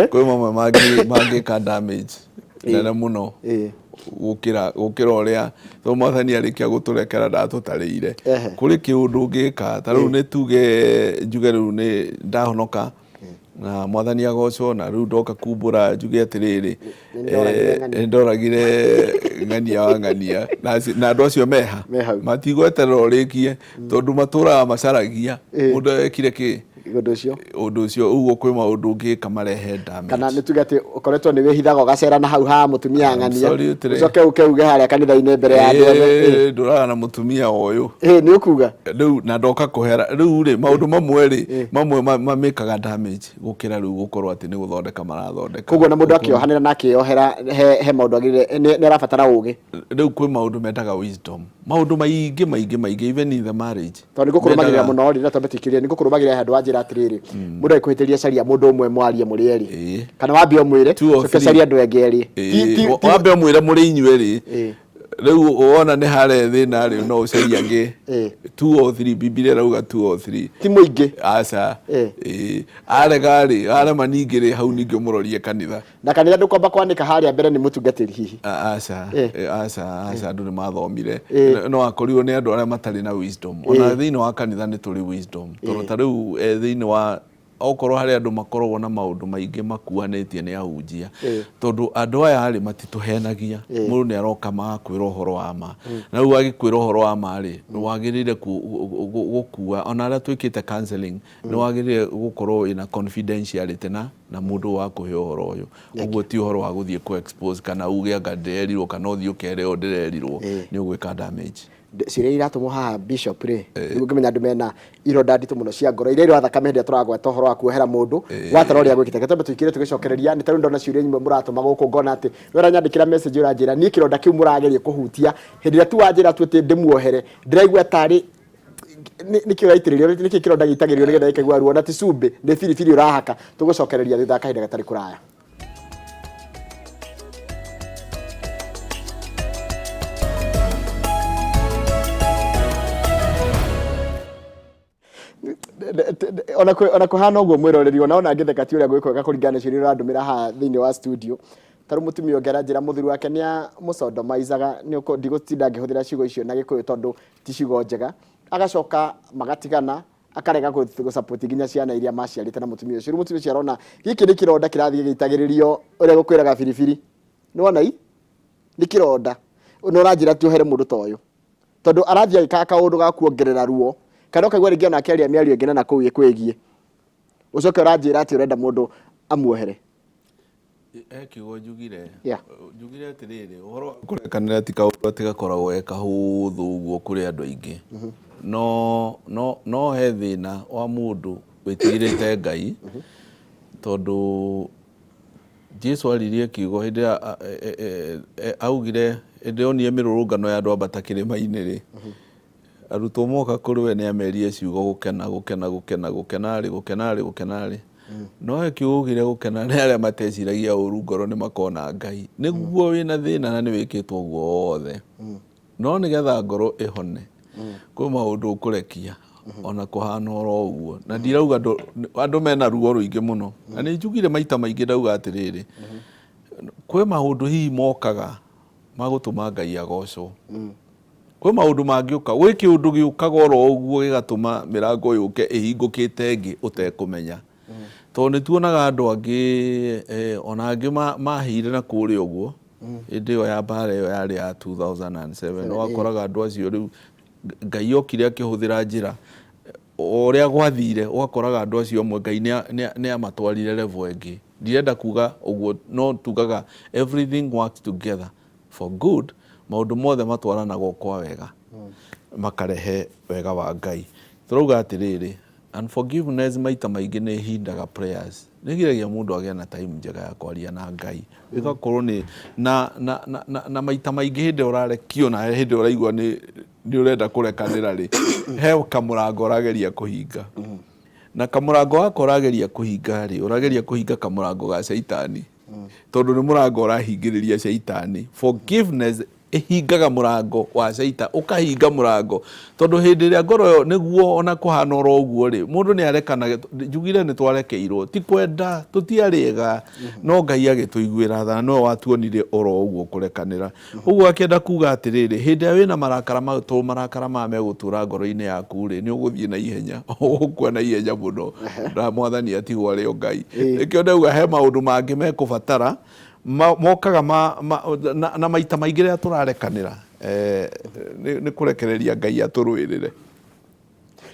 kwi mamwe mangi ka damage nene muno gukira uria to mwathani arikia guturekera ndatutariire kuri kiundu ngika tariu ni tuge njuge riu ni ndahonoka na mwathani agocwo na riu ndoka kumbura njuge atiriri ndoragire ng'ania wa ng'ania na andu acio meha matigweterera ũrĩkie tondu matũraga macaragia mũndũ ekire ki undu ucio uguo kwĩ maũndũ ũngĩka marehe damage kana nĩ tuge atĩ ũkoretwo nĩ wĩhithaga ũgacera na hau ha mũtumia ng'ania ucoke ukeuge harĩa kanitha-inĩ mbere ya andũ othe ndũraga na mũtumia ũyũ nĩ ũkuga rĩu na ndoka kũhera rĩu rĩ maũndũ mamwe rĩ mamwe mamĩkaga damage gũkĩra rĩu gũkorwo atĩ nĩ gũthondeka marathondeka koguo na mũndũ akĩohanĩra na akĩohera he maũndũ agĩrĩire nĩ arabatara ũgĩ rĩu kwĩ maũndũ mendaga wisdom maũndũ maingĩ even in the marriage tondũ nĩgũkũrũmagĩrĩra mũno rĩ na twambĩtĩkĩria nĩgũkũrũmagĩrĩra handũ wa njĩra atĩrĩrĩ mũndũ agĩkũhĩtĩria caria mũndũ ũmwe mwarie mũrĩ erĩ kana wambe ũmwĩre coke caria andũ engĩ erĩ wambe ũmwĩre mũrĩ inyuĩ erĩ rĩu wona nĩ harĩa thĩna rĩ no ũcaria angĩ 2 or 3 Biblia rauga 2 or 3 ti mũingĩ aca arega rĩ arema ningĩ rĩ hau ningĩ mũrorie kanitha na kanitha ndũkwamba kwanĩka harĩa mbere nĩ mũtungatĩri hihi aca andũ nĩ mathomire no akorirwo nĩ andũ arĩa matarĩ na wisdom ona thĩinĩ wa kanitha nĩ tũrĩ wisdom tondũ ta rĩu thĩinĩ wa okorwo harĩ andũ makoragwo na maũndũ maingĩ makuanĩtie nĩ ahunjia tondũ andũ aya rĩ matitũhenagia mũndũ nĩ aroka magakwĩra ũhoro wa ma na rĩu agĩkwĩra ũhoro wa ma rĩ nĩwagĩrĩire gũkua ona arĩa twĩkĩte counseling nĩwagĩrĩire gũkorwo ina confidentiality na mũndũ wa kũhe ũhoro ũyũ ũguo ti ũhoro wa gũthiĩ ku expose kana uge anga ndĩrerirwo kana ũthiĩ ũkere ndĩrerirwo nĩ ũgwĩka damage ciria iratũmwo haha bishop rĩ nĩguo ngĩmenya andũ mena ironda nditũ mũno cia ngoro iria irwa thakame hĩndĩ ĩrĩa tũragweta ũhoro wa kuohera mũndũ watara ũrĩa gwĩkĩte twambe tũikire tũgĩcokereria nĩ tarĩu ndona ciũria imwe mũratũma gũkũ ngona atĩ wera nyandĩkĩra message ũranjĩra niĩ kĩronda kĩu mũrageria kũhutia hĩndĩ ĩrĩa tu wanjĩra tu atĩ ndĩmuohere ndĩraigua tarĩ nĩkĩo yaitĩrĩrio nĩkĩo kĩronda gĩitagĩrio nĩgetha ikaigua ruo na ti cumbĩ nĩ biribiri ũrahaka tũgũcokereria thutha kahinda gatarĩ kũraya. ona kuhana uguo mwiroreri ona ngitheka ti uria gwikwaga kuringana ciũria urandumira haha thĩinĩ wa studio taru mutumia ongera njira muthuri wake ni mucondomaizaga ndigũtinda ngĩhũthĩra ciugo icio na Gĩkũyũ tondũ ti ciugo njega agacoka magatigana akarega gũsupport nginya ciana iria maciarĩte na mutumia ũcio mutumia ũcio arona gĩkĩ nĩ kĩronda kĩrathiĩ gĩitagĩrĩrio ũrĩa gũkwĩraga biribiri nĩ wona nĩ kĩronda no ũranjĩra ti ohere mũndũ ta ũyũ tondũ arathiĩ agĩkaga kaũndũ ga kuongerera ruo kana ukaigua rĩngĩ ona akĩaria mĩario ĩngĩ na kũu gĩkwĩgie ũcoke ũranjĩra atĩ ũrenda mũndũ amuohere kiugo njugire atĩrĩrĩ ũhoro wa kũrekanĩra ti kaũndũ atĩ gakoragwo kahũthũ ũguo kũrĩ andũ aingĩ no he thĩna wa mũndũ wĩtigĩrĩte Ngai tondũ Jesũ aririe kiugo hĩndĩ augire hĩndĩ onire mĩrũrũngano ya andũ ambata kĩrĩma-inĩ rĩ arutwo moka kũrĩ we nĩ amerie ciugo gũkena no kiugire gũkena nĩ arĩa mateciragia ũru ngoro nĩ makona Ngai nĩguo wĩna thĩna na nĩ wĩkĩtwo ũguo wothe no nĩgetha ngoro ĩhone kwĩ maũndũ ũkũrekia ona kũhana oro ũguo na ndirauga andũ mena ruo rũingĩ mũno na nĩ njugire maita maingĩ ndauga atĩrĩrĩ kwĩ maũndũ hihi mokaga magũtũma Ngai agocwo kwĩ maũndũ mangĩũka gwĩ kĩũndũ gĩũkaga oro ũguo gĩgatũma mĩrango yũke ĩhingũkĩte ĩngĩ ũtekũmenya tondũ nĩ tuonaga andũ angĩ ona angĩ mahĩire na kũrĩa ũguo hĩndĩ ĩyo ya mbara ĩyo yarĩ ya 2007 wakoraga andũ acio rĩu Ngai okire akĩhũthĩra njĩra ũrĩa gwathire ũgakoraga andũ acio amwe Ngai nĩ amatwarire level ĩngĩ ndirenda kuga ũguo no tugaga everything works together for good maũndũ mothe matwaranagwo kwa wega makarehe wega wa Ngai turauga atĩrĩrĩ unforgiveness maita maingĩ nĩ hindaga prayers nĩgiragia mũndũ agĩa na time njega ya kwaria na Ngai ĩgakorwo nĩ na maita maingĩ hĩndĩ ũrarekio na hĩndĩ ũraigua nĩ ũrenda kũrekanĩra rĩ he kamũrango ũrageria kũhinga na kamũrango wako ũrageria kũhinga rĩ ũrageria kũhinga kamũrango ga Shaitani tondũ nĩ mũrango ũrahingĩrĩria Shaitani. Forgiveness ihingaga murango wa caita ukahinga murango tondu hindi ria ngoro yo niguo ona kuhana oro uguo ri mundu ni arekana njugire ni twarekeirwo ti kwenda tutiariega no Ngai agituiguira tha no watuonire oro uguo kurekanira uguo akienda kuga atiriri hindi ya wina marakara ma megutura ngoro-ini yaku ri ni uguthie na ihenya ukua na ihenya muno na mwathani atigwo ari o Ngai ikio ndauga he maundu mangi mekubatara mokaga na maita maingĩ rĩrĩa tũrarekanĩra nĩ kũrekereria Ngai atũrũĩrĩre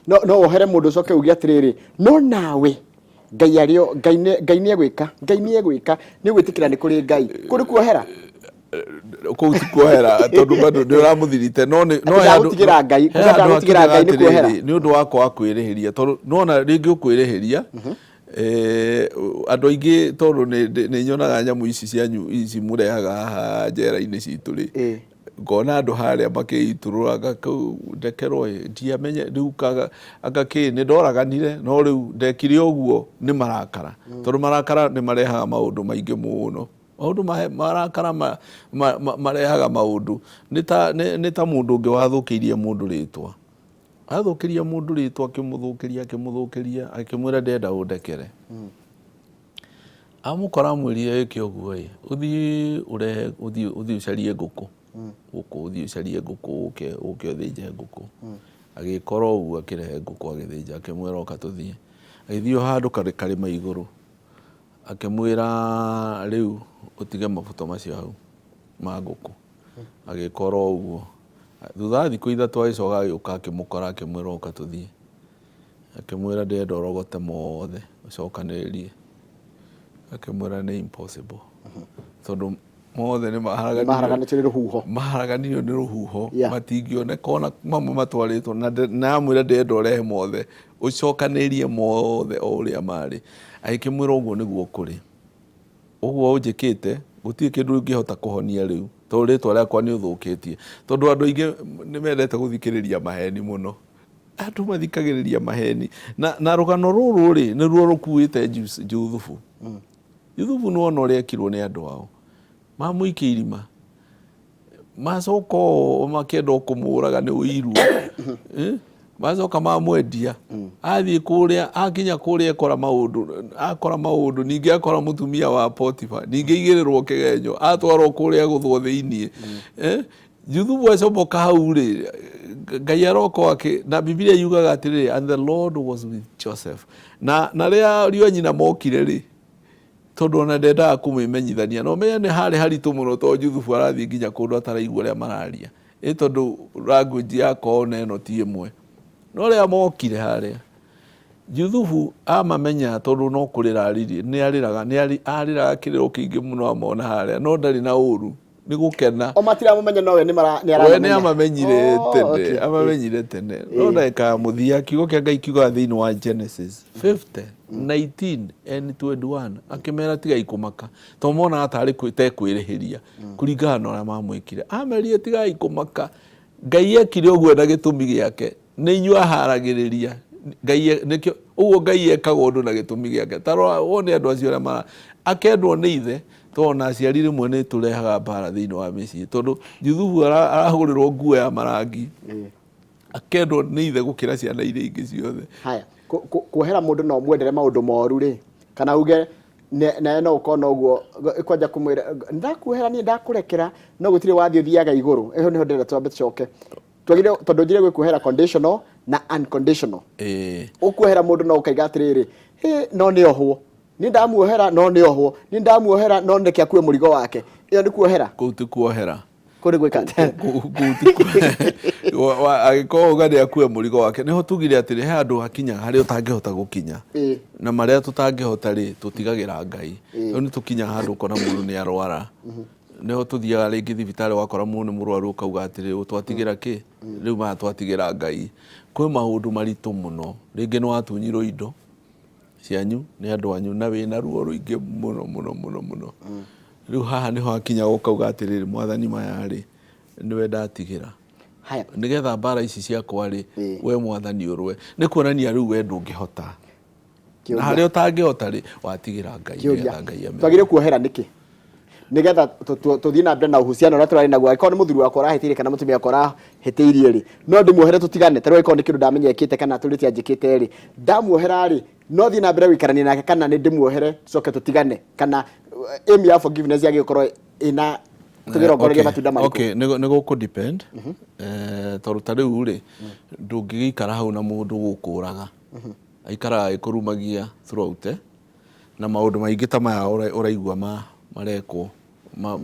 no ohere mũndũ ũcoke uge atĩrĩrĩ no nawe Ngai arĩo Ngai nĩ egwĩka nĩ gwĩtĩkĩra nĩ kũrĩ Ngai kũrĩ kuohera kũu ti kuohera tondũ bado nĩ ũramũthirite no gũtigĩra Ngai nĩ kuohera nĩ ũndũ wakwa wa kwĩrĩhĩria tondũ nona rĩngĩ ũkwĩrĩhĩria andũ aingĩ tondũ nĩ nyonaga nyamũ ici cianyu ici mũrehaga haha njera-inĩ citũ rĩ ngona andũ harĩa makĩitũrũraga kũu ndekerwo ndiamenye rĩu anga kĩ nĩ ndoraganire no rĩu ndekire ũguo nĩ marakara tondũ marakara nĩ marehaga maũndũ maingĩ mũno maũndũ marakara marehaga maũndũ nĩ ta mũndũ ũngĩ wathũkĩirie mũndũ rĩtwa athũkĩria mũndũ rĩtwa akĩmũthũkĩria akĩmwĩra ndenda ũndekere amũkora mwĩrire ĩke ũguo ũthiĩ ũcarie ngũkũ ũthiĩ ũcarie ngũkũ ũke ũthĩnje ngũkũ agĩkora ũguo akĩrehe ngũkũ agĩthĩnja akĩmwĩra oka tũthiĩ agĩthiĩ handũ karĩma igũrũ akĩmwĩra rĩu ũtige mabuto macio hau ma ngũkũ agĩkora ũguo thutha wa thikũ ithatũ agĩcoka agĩũka akĩmũkora akĩmwĩra oka tũthiĩ akĩmwĩra ndĩrenda ũrogote mothe ũcokanĩrĩrie akĩmwĩra nĩ impossible tondũ mothe nĩ maharaganĩrio nĩ rũhuho matingĩoneka ona mamwe matwarĩtwo na amwĩra ndĩrenda ũrehe mothe ũcokanĩrĩrie mothe o ũrĩa marĩ agĩkĩmwĩra ũguo nĩguo kũrĩ ũguo ũnjĩkĩte gũtirĩ kĩndũ ũngĩhota kũhonia rĩu tondũ rĩtwa rĩakwa nĩ ũthũkĩtie tondũ andũ aingĩ nĩ mendete gũthikĩrĩria maheni mũno andũ mathikagĩrĩria maheni na rũgano rũrũ rĩ nĩruo rũkuĩte Juthubu Juthubu nĩ wona ũrĩa ekirwo nĩ andũ ao mamũikia irima macoka makĩenda kũmũraga nĩ ũiru macoka mamwendia athiĩ kũrĩa akinya kũrĩa akora maũndũ ningĩ akora mũtumia wa Potifa ningĩ igĩrĩrwo kĩgenyo atwarwo kũrĩa gũthwo thĩiniĩ Juthubu acomoka hau rĩ Ngai aroka na Biblia yugaga atĩrĩrĩ and the Lord was with Joseph na rĩrĩa ariũ a nyina mokire rĩ tondũ ona ndendaga kũmĩmenyithania no menya nĩ harĩ haritũ mũno tondũ Juthubu arathiĩ nginya kũndũ ataraigua ũrĩa mararia tondũ language yakwa ona ĩno ti ĩmwe no rĩrĩa mokire harĩa Juthubu amamenya tondũ no kũrĩra aririe arĩraga kĩrĩro kĩingĩ mũno amona harĩa no ndarĩ na ũru nĩ gũkena o matiramũmenya no we nĩ amamenyire tene no ndagĩka mũthia kiugo kĩa Ngai kiugaga thĩinĩ wa Genesis 50:19-21 akĩmera tigai kũmaka tondũ monaga tarĩ tekwĩrĩhĩria kũringana na ũrĩa mamwĩkire amerie tigai kũmaka Ngai ekire ũguo na gĩtũmi gĩake nĩ inyuĩ aharagĩrĩria ũguo Ngai ekaga ũndũ na gĩtũmi gĩake tarora wone andũ acio arĩa akendwo nĩ ithe tondũ aciari rĩmwe nĩ tũrehaga mbara thĩinĩ wa mĩciĩ tondũ Juthubu arahũrĩrwo nguo ya marangi akendwo nĩ ithe gũkĩra ciana iria ingĩ ciothe haya kuohera mũndũ no mwendere maũndũ moru rĩ kana uge na no ũkona ũguo kwanja kũmwĩra ndakuohera niĩ ndakũrekera no gũtirĩ wathiĩ ũthiaga igũrũ eho nĩho ndĩrenda twambe tũcoke twagire tondũ njire gwĩkuohera conditional na unconditional ũkuohera mũndũ no ũkaiga atĩrĩrĩ no nĩ ohwo ni ndamuohera no nĩ ohwo ni ndamuohera no ndeke akue mũrigo wake iyo nĩ kuohera kũu ti kuohera kũrĩ gwĩka agĩkorwo ũgani akue mũrigo wake nĩho tugire atĩrĩ he andũ hakinya harĩa ũtangĩhota gũkinya na marĩa tũtangĩhota rĩ tũtigagĩra Ngai rĩu nĩ tũkinya handũ ũkona mũndũ nĩ arwara nĩho tũthiaga rĩngĩ thibitarĩ wakora mũndũ nĩ mũrwaru ũkauga atĩrĩ twatigĩra kĩ rĩu twatigĩra Ngai kwĩ maũndũ maritũ mũno rĩngĩ nĩ watunyirwo indo cianyu nĩ andũ anyu na wĩna ruo rũingĩ mũno rĩu haha nĩho hakinya ũkauga atĩrĩrĩ mwathani maya rĩ nĩwe ndatigĩra nĩgetha mbara ici ciakwa rĩ we mwathani ũrwe nĩ kuonania rĩu we ndũngĩhota na harĩa ũtangĩhota rĩ watigĩra Ngai nĩgetha Ngai twagire kuohera nĩkĩ nigetha tuthii na mbere na uhusiano uria turari naguo akorwo ni muthuri wakwa urahitirie kana mutumia wakwa urahitiirie ri no ndimuohere tutigane tarä akorwo ni kindu ndamenyekite kana turite anjikite ri ndamuohera ri no thii na mbere guikarania nake kana ni ndimuohere tucoke tutigane kana aim ya forgiveness yagikorwo ina tugirongoreria matunda mariko. Okay, nego ku depend toru ta riu ri ndungigikara hau na mundu gukuraga aikara ikurumagia throughout na maundu maingi ta maya uraigua marekwo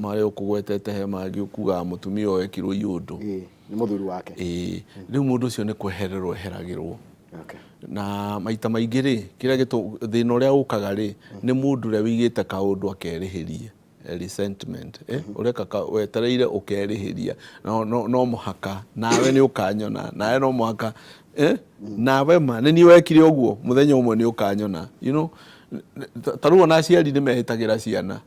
mare ukugwetete he mangi ukuga mutumia o ekirwo iundu ni muthuri wake riu mundu ucio ni kwehererwo eheragirwo. Okay. Na maita maingi ri kira thina uria ukaga ri ni mundu uria wigite kaundu akerihirie resentment ureka wetereire ukerihiria no muhaka nawe ni ukanyona nawe no muhaka nawe ma ni wekire uguo muthenya umwe ni ukanyona taruo na ciari ni mehitagira ciana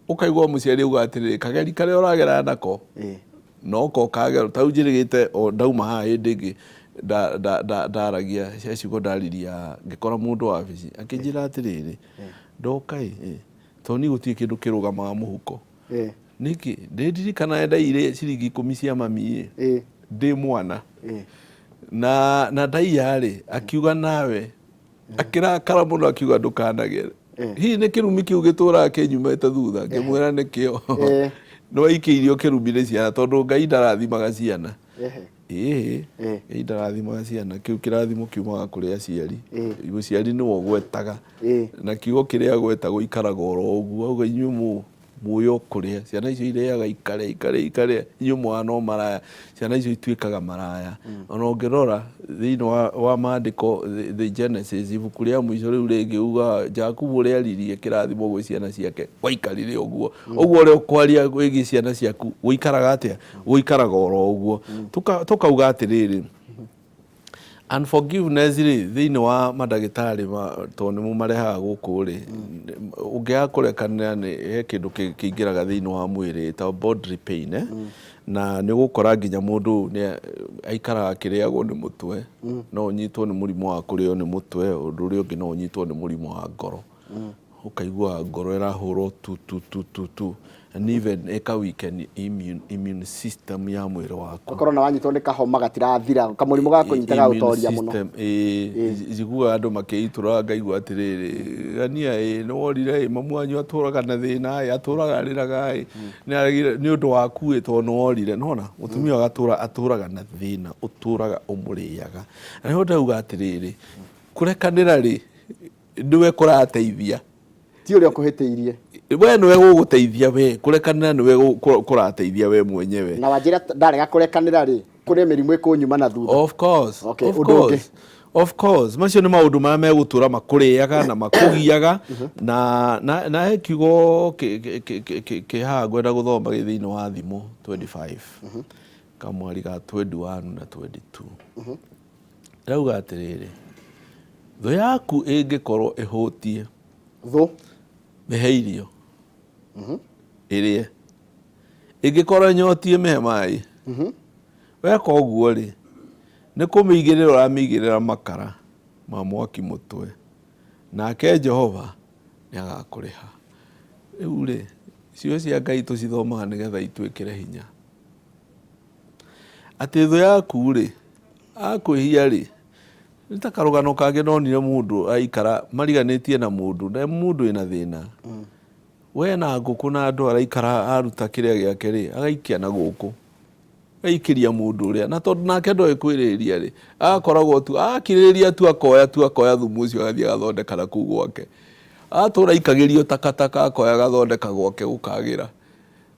ukaigwa muciari uga atiri kageri kare uragera nako no ko kagero taujirigite o ndauma ha hindingi ndaragia ciacigo ndariria ngikora mundu wa wabici akinjira atiriri ndokai toni gutie kindu kirugamaga muhuko niki ndirikana ndaire ciringi 10 cia mami ndi mwana na ndaiyari akiuga nawe akirakara muno akiuga ndukanagere hihi ni kirumi kiu gitura kinyumete thutha ngimwira nikio no ikiirio kirumire ciana tondu Ngai ndarathimaga ciana Ngai ndarathimaga ciana kiu kirathimo kiumaga kuri aciari guciari ni wogwetaga na kiugo kiria gwetagwo ikaraga oro uguo auga inyumu muyo kuria ciana icio ireaga ikare inyu mwana o maraya ciana icio ituikaga maraya ona ungirora thiini wa maandiko the Genesis ibuku ria mwico riu ringi uga Jakubu uria aririe kirathimo gwi ciana ciake waikarire uguo uria ukwaria wigi ciana ciaku uikaraga atia uikaraga oro uguo tukauga atiriri unforgiveness ri thiini wa madagitari to ni mu marehaga guku ri ungia kurekanira ni he kindu kiingiraga thiini wa mwiri ta bodily pain na ni gukora nginya mundu ni aikaraga akiriagwo ni mutwe no unyitwo ni murimo wa kurio ni mutwe undu uri ungi no unyitwo ni murimo wa ngoro ukaigua ngoro irahurwo tu and even eka weaken immune system ya mwiri waku ukorona wanyitwo ni kahoma gatirathira kamurimo gako nyitaga utoria muno jigua andu makiitura ngaigua atiriri gania no worire mamu wanyu aturaga na thina aturaga riraga ni undu waku to no worire nona mutumia agatura aturaga na thina uturaga umuriaga na ho ndauga atiriri kurekanira ri ndiwe kurateithia ti uria kuhitiirie we niwe guguteithia we kurekanira niwe kurateithia we mwenyewe na wanjira ndarega kurekanira ri kuri mirimu ikunyuma na thutha of course macio ni maundu ma megutura makuriaga na makugiaga na he kiugo kiha gwenda guthoma thiini wa thimu 25 kamwari ga 21 na 22 ndauga atiriri thu yaku ingikorwo ihutie mihe irio irie ingikorwo nyotie mihe mai weka uguo ri ni kumigirira uramigirira makara ma mwaki mutwe nake Jehova ni agakuriha riu ri cio cia Ngai tucithomaga nigetha itwikire hinya ati thu yaku ri akwihia ri nita karugano kage nonire mundu aikara mariganitie na mundu na mundu ina thina we na nguku na andu araikara aruta kiria giake ri agaikia na guku aikiria mundu uria na tondu nake ndoe kwiriria ri akoragwo tu akiriria tu akoya thumu ucio agathie gathondeka na kuu gwake atura ikagirio takataka akoya gathondeka gwake gukagira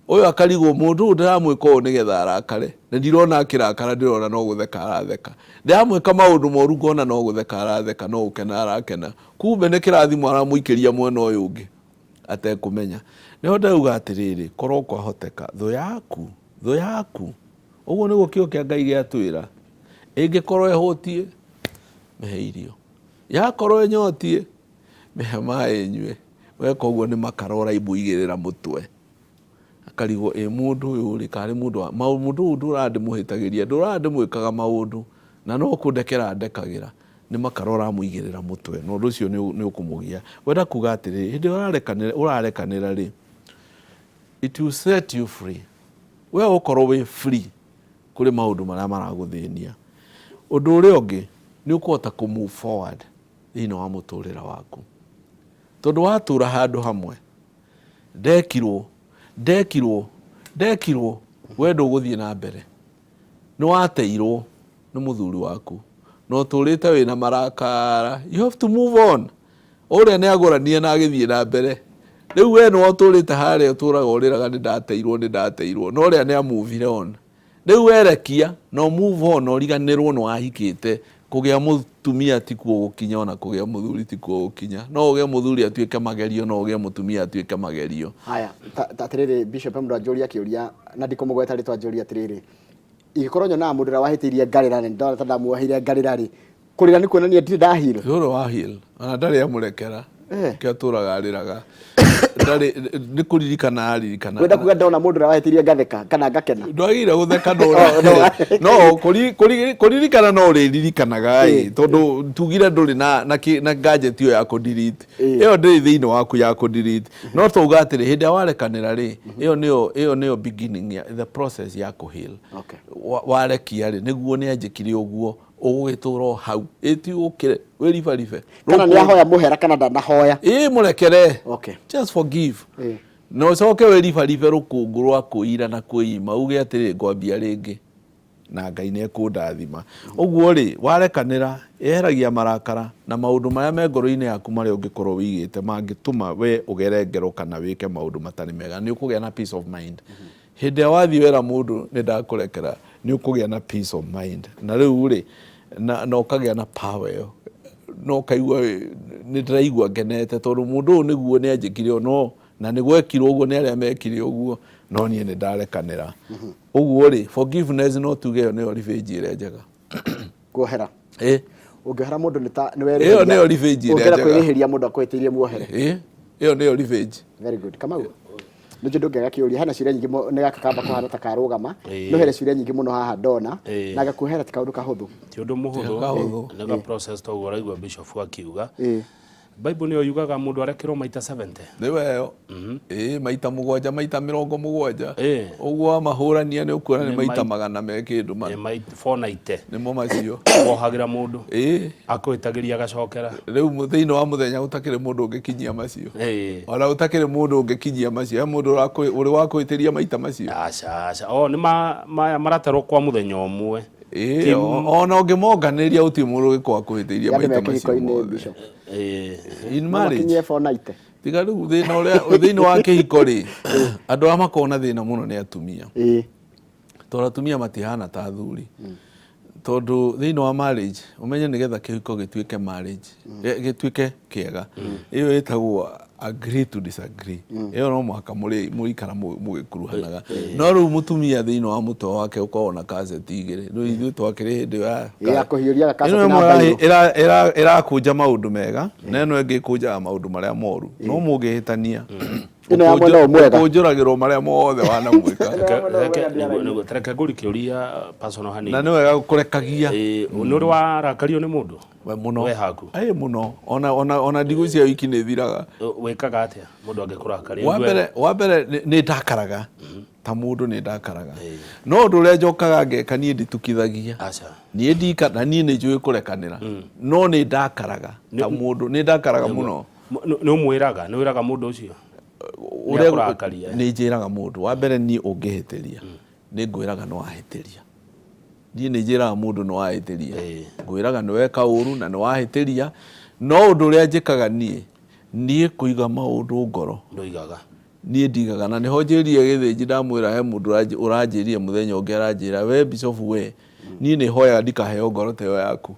uyu akarigwo mundu ndiramwika u nigetha arakare na ndirona akirakara ndirona no gutheka aratheka ndiramwika maundu moru ngona no gutheka aratheka no ukena arakena kumbe ni kirathimo aramuikiria mwena uyu ungi atekumenya niho ndauga atiriri korwo kwahoteka thu yaku uguo niguo kio kia Ngai giatwira ingikorwo ehutie mihe irio yakorwo enyotie mihe mai nyue weka uguo ni makara uraibuigirira mutwe akarigo mundu uyu ri kari mundu ndurandimuhitagiria ndurandimwikaga maundu na no kundekera ndekagira ni makara uramuigirira mutwe no ndu ucio ni ukumugia wenda kuga atiri hindi urarekanira ri it will set you free. We ukorwo we free kuri maundu maria maraguthĩnia. Ũndũ ũrĩa ũngĩ nĩ ũkũhota kũ move forward thĩinĩ wa mũtũrĩre waku. Tondũ watũra handũ hamwe ndekirwo we ndũgũthiĩ na mbere. Nĩ wateirwo nĩ mũthuri waku no tũrĩte wĩna marakara. You have to move on. Ũrĩa nĩ agũranie na agĩthiĩ na mbere. Rĩu we nĩ watũrĩte harĩa ũtũraga ũrĩraga nĩ ndateirwo no ũrĩa nĩ amuvire on. Rĩu werekia no move on ũriganĩrwo nĩ wahikĩte. Kũgĩa mũtumia ti kuo gũkinya ona kũgĩa mũthuri ti kuo gũkinya. No ũgĩe mũthuri atuĩke magerio no ũgĩe mũtumia atuĩke magerio. Haya atĩrĩrĩ Bishop mũndũ akĩũria na ndikũmũgweta rĩtwa njũria atĩrĩrĩ. Ingĩkorwo nyonaga mũndũ ũrĩa wahĩtĩirie ngarĩra nĩ ndona ta ndamuohire ngarĩra rĩ. Kũrĩra nĩ kuonania ndirĩ ndahil. Yũrũ wa heal. Ona ndarĩ amũrekera. Kĩ atũraga arĩraga. Nĩ kũririkana aririkana. Wenda kuga ndona mũndũ ũrĩa wahĩtĩirie ngatheka kana ngakena. Ndwagĩrĩire gũtheka no kũririkana no ũrĩririkanaga tondũ tugire ndũrĩ na gadget ĩyo ya kũ delete. Ĩyo ndĩrĩ thĩinĩ waku ya kũ delete. No tũuga atĩrĩ hĩndĩ warekanĩra rĩ ĩyo nĩyo beginning the process ya kũ heal. Warekia rĩ nĩguo nĩ anjĩkire ũguo ũgũgĩtũra hau ĩtiũkĩre wĩribaribe. Kana nĩ ahoya mũhera kana ndanahoya. Mũrekere. Okay. Just forgive. No ũcoke wĩribaribe rũkũngũ rwa kũira na kwĩima uge atĩrĩ ngwambia rĩngĩ na Ngai nĩ ekũndathima. Ũguo rĩ warekanĩra eheragia marakara na maũndũ marĩa me ngoro-inĩ yaku marĩa ũngĩkorwo wĩigĩte mangĩtũma we ũgere ngero kana wĩke maũndũ matarĩ mega nĩ ũkũgĩa na peace of mind. Hĩndĩ ĩrĩa wathiĩ wera mũndũ nĩ ndakũrekera nĩ ũkũgĩa na peace of mind. Na rĩu rĩ na ũkagĩa na power ĩyo. No kaigua nĩ ndĩraigua ngenete tondũ mũndũ ũyũ nĩguo nĩ anjĩkire no na nĩ gwekirwo ũguo nĩ arĩa mekire ũguo no niĩ nĩ ndarekanĩra. Ũguo rĩ forgiveness no tuge ĩyo nĩyo revenge ĩrĩa njega. Kuohera. Ũngĩohera mũndũ nĩ werĩhĩria. Ĩyo nĩyo revenge ĩrĩa njega. Ũngĩra kwĩrĩhĩria mũndũ akwĩtĩirie muohere. Ĩyo nĩyo revenge. Very good. Kamau. Nĩ kĩndũ ngega kĩũria hena ciũria nyingĩ nĩ gaka kamba kũhana ta karũgama no here ciũria nyingĩ mũno haha ndona na gakuohera ti kaũndũ kahũthũ. Ti ũndũ mũhũthũ nĩ ga process to ũraigua Bishop akiuga. Bible nĩyo yugaga mũndũ arekerwo maita 70. Nĩwe yo. Maita 7 maita 70. Ũguo mahũrania nĩ ũkuona nĩ maita 100 me kĩndũ ma. 490. Nĩmo macio. Wohagĩra mũndũ. Akwĩtagĩria agacokera. Rĩu thĩinĩ wa mũthenya ũtakĩrĩ mũndũ ũngĩkinyia macio. Ona ũtakĩrĩ mũndũ ũngĩkinyia macio mũndũ ũrĩ wa kwĩtĩria maita macio. Aca nĩ maratarwo kwa mũthenya ũmwe. Ona ũngĩmonganĩria ũtirĩ mũndũ ũgĩkorwo kwĩtĩria maita macio. In marriage. Tiga rĩu thĩinĩ wa kĩhiko rĩ andũ arĩa makoragwo na thĩna mũno nĩ atumia. Tondũ atumia matihana ta athuri. Tondũ thĩinĩ wa marriage ũmenye nĩgetha kĩhiko gĩtuĩke marriage gĩtuĩke kĩega ĩyo ĩtagwo agree to disagree. Ĩyo no mũhaka mũikara mũgĩkuruhanaga. No rĩu mũtumia thĩinĩ wa mũtwe wake ũkoragwo na cassette igĩrĩ. Rĩu ithuĩ twakĩrĩ hĩndĩ ya kũhiũria cassette na mbairũ. Ĩrakũnja maũndũ mega na ĩno ĩngĩ ĩkũnjaga maũndũ marĩa moru. No mũngĩhĩtania ĩno ya mwena ũmwega ũnjũragĩrwo marĩa mothe wanamwĩka. Nĩguo tereke ngũrikĩũria personal hanini. Na nĩ wega kũrekagia. Nĩ ũrĩ warakario nĩ mũndũ mũno we haku mũno ona ndigũ cia wiki nĩ thiraga. Wĩkaga atĩa mũndũ angĩkũrakaria? Wa mbere nĩ ndakaraga ta mũndũ nĩ ndakaraga. No ũndũ ũrĩa njokaga ngeka niĩ nditukithagia. Niĩ ndikana niĩ nĩ njũĩ kũrekanĩra. No nĩ ndakaraga ta mũndũ nĩ ndakaraga mũno. Nĩ wĩraga mũndũ ũcio nĩ njĩraga mũndũ wa mbere niĩ ũngĩhĩtĩria nĩ ngwĩraga nĩ wahĩtĩria. Niĩ nĩ njĩraga mũndũ nĩ wahĩtĩria. Ngwĩraga nĩ weka ũru na nĩ wahĩtĩria. No ũndũ ũrĩa njĩkaga niĩ kũiga maũndũ ngoro. Niĩ ndigaga na nĩho njĩrire gĩthĩnji ndamwĩra he mũndũ ũranjĩrire mũthenya ũngĩ aranjĩra we Bishop we niĩ nĩ hoyaga ndikaheo ngoro ta ĩyo yaku.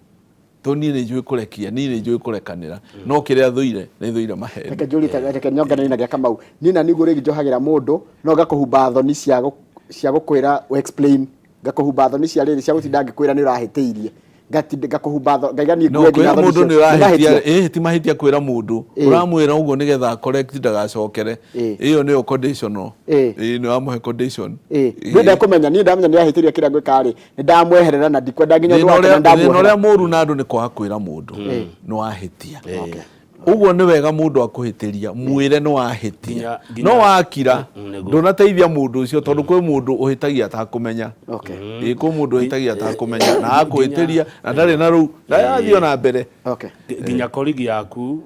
To niĩ nĩ njũĩ kũrekia niĩ nĩ njũĩ kũrekanĩra. No kĩrĩa thũire nĩ thũire maheni. Reke njũrie reke nyonganĩre na gĩa Kamau. Niĩ na nĩguo rĩngĩ njohagĩra mũndũ no ngakũhumba thoni cia gũkwĩra explain ngakũhumba thoni cia rĩrĩ cia gũtinda ngĩkwĩra nĩ ũrahĩtĩirie. Ngakũhumba ngaigania ngwe nginya thoni cio. No mũndũ ti mahĩtia kwĩra mũndũ ũramwĩra ũguo nĩgetha correct ndagacokere. Ĩyo nĩyo conditional. Nĩ wamũhe condition. Ndenda kũmenya niĩ ndamenya nĩ ahĩtĩria kĩrĩa ngwĩka rĩ nĩ ndamweherera na ndikwenda nginya ũndũ wake ndamweherera. Ũrĩa mũru na andũ nĩ kwaga kwĩra mũndũ nĩ wahĩtia. Ũguo nĩ wega mũndũ akũhĩtĩria mwĩre nĩ wahĩtia. No wakira ndunateithia mundu ucio tondu kwi mundu uhitagia atakumenya kwi mundu uhitagia atakumenya na akuhitiria na ndari na ru ndathio na mbere nginya koligi yaku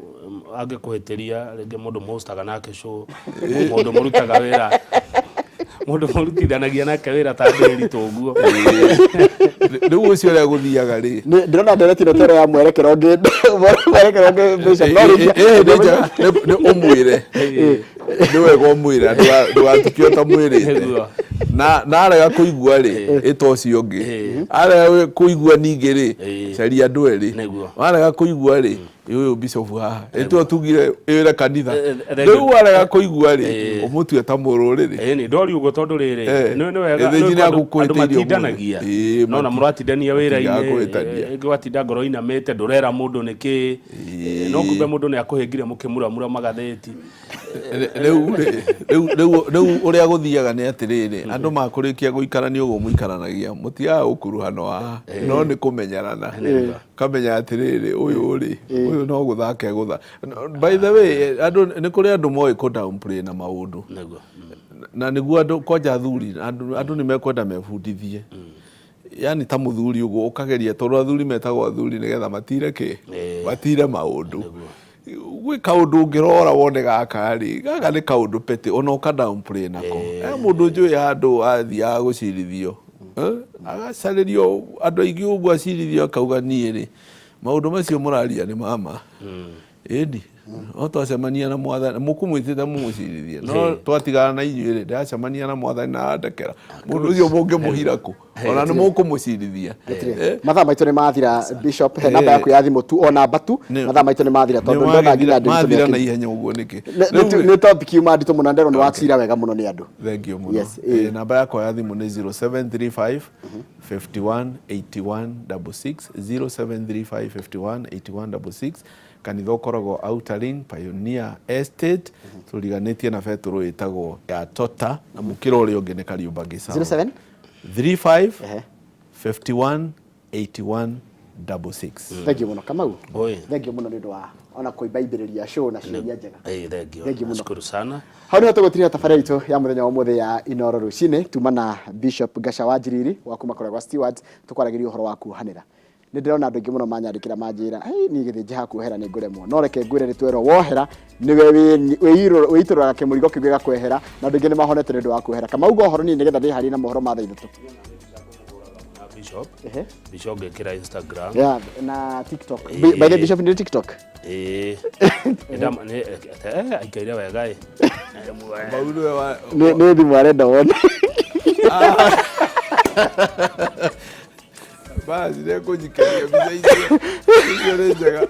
angikuhitiria rĩngĩ mũndũ mũstaga nake show mũndũ mũrutaga wĩra mũndũ mũrutithanagia nake wĩra ta ndĩritũ ũguo rĩu ũcio ũrĩa gũthiaga rĩ ndĩrona ndereti notero ya mwerekero ũngĩ Bishop nĩ ũmwĩre nĩ wega ũmwĩre ndũgatuĩke ũtamwĩrĩte na arega kũigua rĩ ĩta ũcio ũngĩ arega kũigua ningĩ rĩ caria andũ erĩ arega kũigua rĩ uyu Bishop haha eto tugire ewera kanitha rĩu arega kũigua rĩ ũmũtue ta mũrũrĩrĩ ni ndori ugo tondu riri ni wega andũ matindanagia no na mũratindania wĩra-inĩ ngwatinda ngoro inamĩte ndũrera mũndũ nĩkĩ no kumbe mũndũ nĩ akũhĩngire mũkĩmuramura magathĩti rĩu ũrĩa gũthiaga nĩ atĩrĩrĩ andũ makũrĩkia gũikarania ũguo mũikaranagia mũtiaga ũkuruhano haha no nĩ kũmenyerana kamenya atĩrĩrĩ ũyũ rĩ ũyũ no gũthake gũtha by the way andũ nĩ kũrĩ andũ moĩ kũ downplay na maũndũ na nĩguo andũ kwanja thuri andũ nĩ mekwenda mebundithie yani ta mũthuri ũguo ũkageria tondũ athuri metagwo athuri nĩgetha matire maũndũ gwĩ kaũndũ ũngĩrora wone gaka rĩ gaka nĩ kaũndũ pete ona ũka downplay nako mũndũ njũĩ handũ athiaga gũcirithio agacarĩrio andũ aingĩ ũguo acirithio akauga niĩ rĩ maũndũ macio mũraria nĩ mama ĩni no twacemania na mwathani mũkũmwĩtĩte mũmũcirithie no twatigana na inyuĩ rĩ ndacemania na mwathani na andekera mũndũ ũcio mũngĩmũhira kũ ona nĩ mũkũmũcirithia mathaa maitũ nĩ mathira Bishop he namba yaku ya thimũ tu ona mbatu mathaa maitũ nĩ mathira tondũ ndona nginya mathira na ihenya ũguo nĩkĩ nĩ topic yuma nditũ mũno ndero nĩ wacira wega mũno nĩ andũ thank you mũno namba yakwa ya thimũ nĩ 0735 51 81 66 0735 51 81 66 kanitha ũkoragwo Outer Ring Pioneer Estate tũriganĩtie na betũrũ ĩtagwo ya Tota na mũkĩra ũrĩa ũngĩ nĩ Kariũmba Gĩcaũ 0735 51 81 66 thank you mũno Kamau thank you mũno nĩ ũndũ wa ona kũibaibĩrĩria show na ciũria njega thank you nashukuru sana hau nĩho tũgũtinia tabarĩra itũ ya mũthenya wa ũmũthĩ ya Inooro rũcinĩ tuma na Bishop Gacha Wanjiriri wa kuma kũrĩa Stewards tũkwaragĩria ũhoro wa kuohanĩra nĩ ndĩrona andũ aingĩ mũno manyandĩkĩra manjĩra niĩ gĩthĩnjĩ ha kuohera nĩ ngũremwo no reke ngwĩre nĩ twero wohera nĩwe wĩitũrũraga kĩmũrigo kĩu gĩgakwehera na andũ aingĩ nĩ mahonete nĩ ũndũ wa kuohera Kamau ũhoro niĩ nĩgetha ndĩharie na mohoro ma thaa ithatũ Bishop gekĩra Instagram na TikTok by the Bishop nĩ TikTok aikaire wega nĩ thimũ arenda wone basi nĩ kũnjikania mbica icio nĩ njega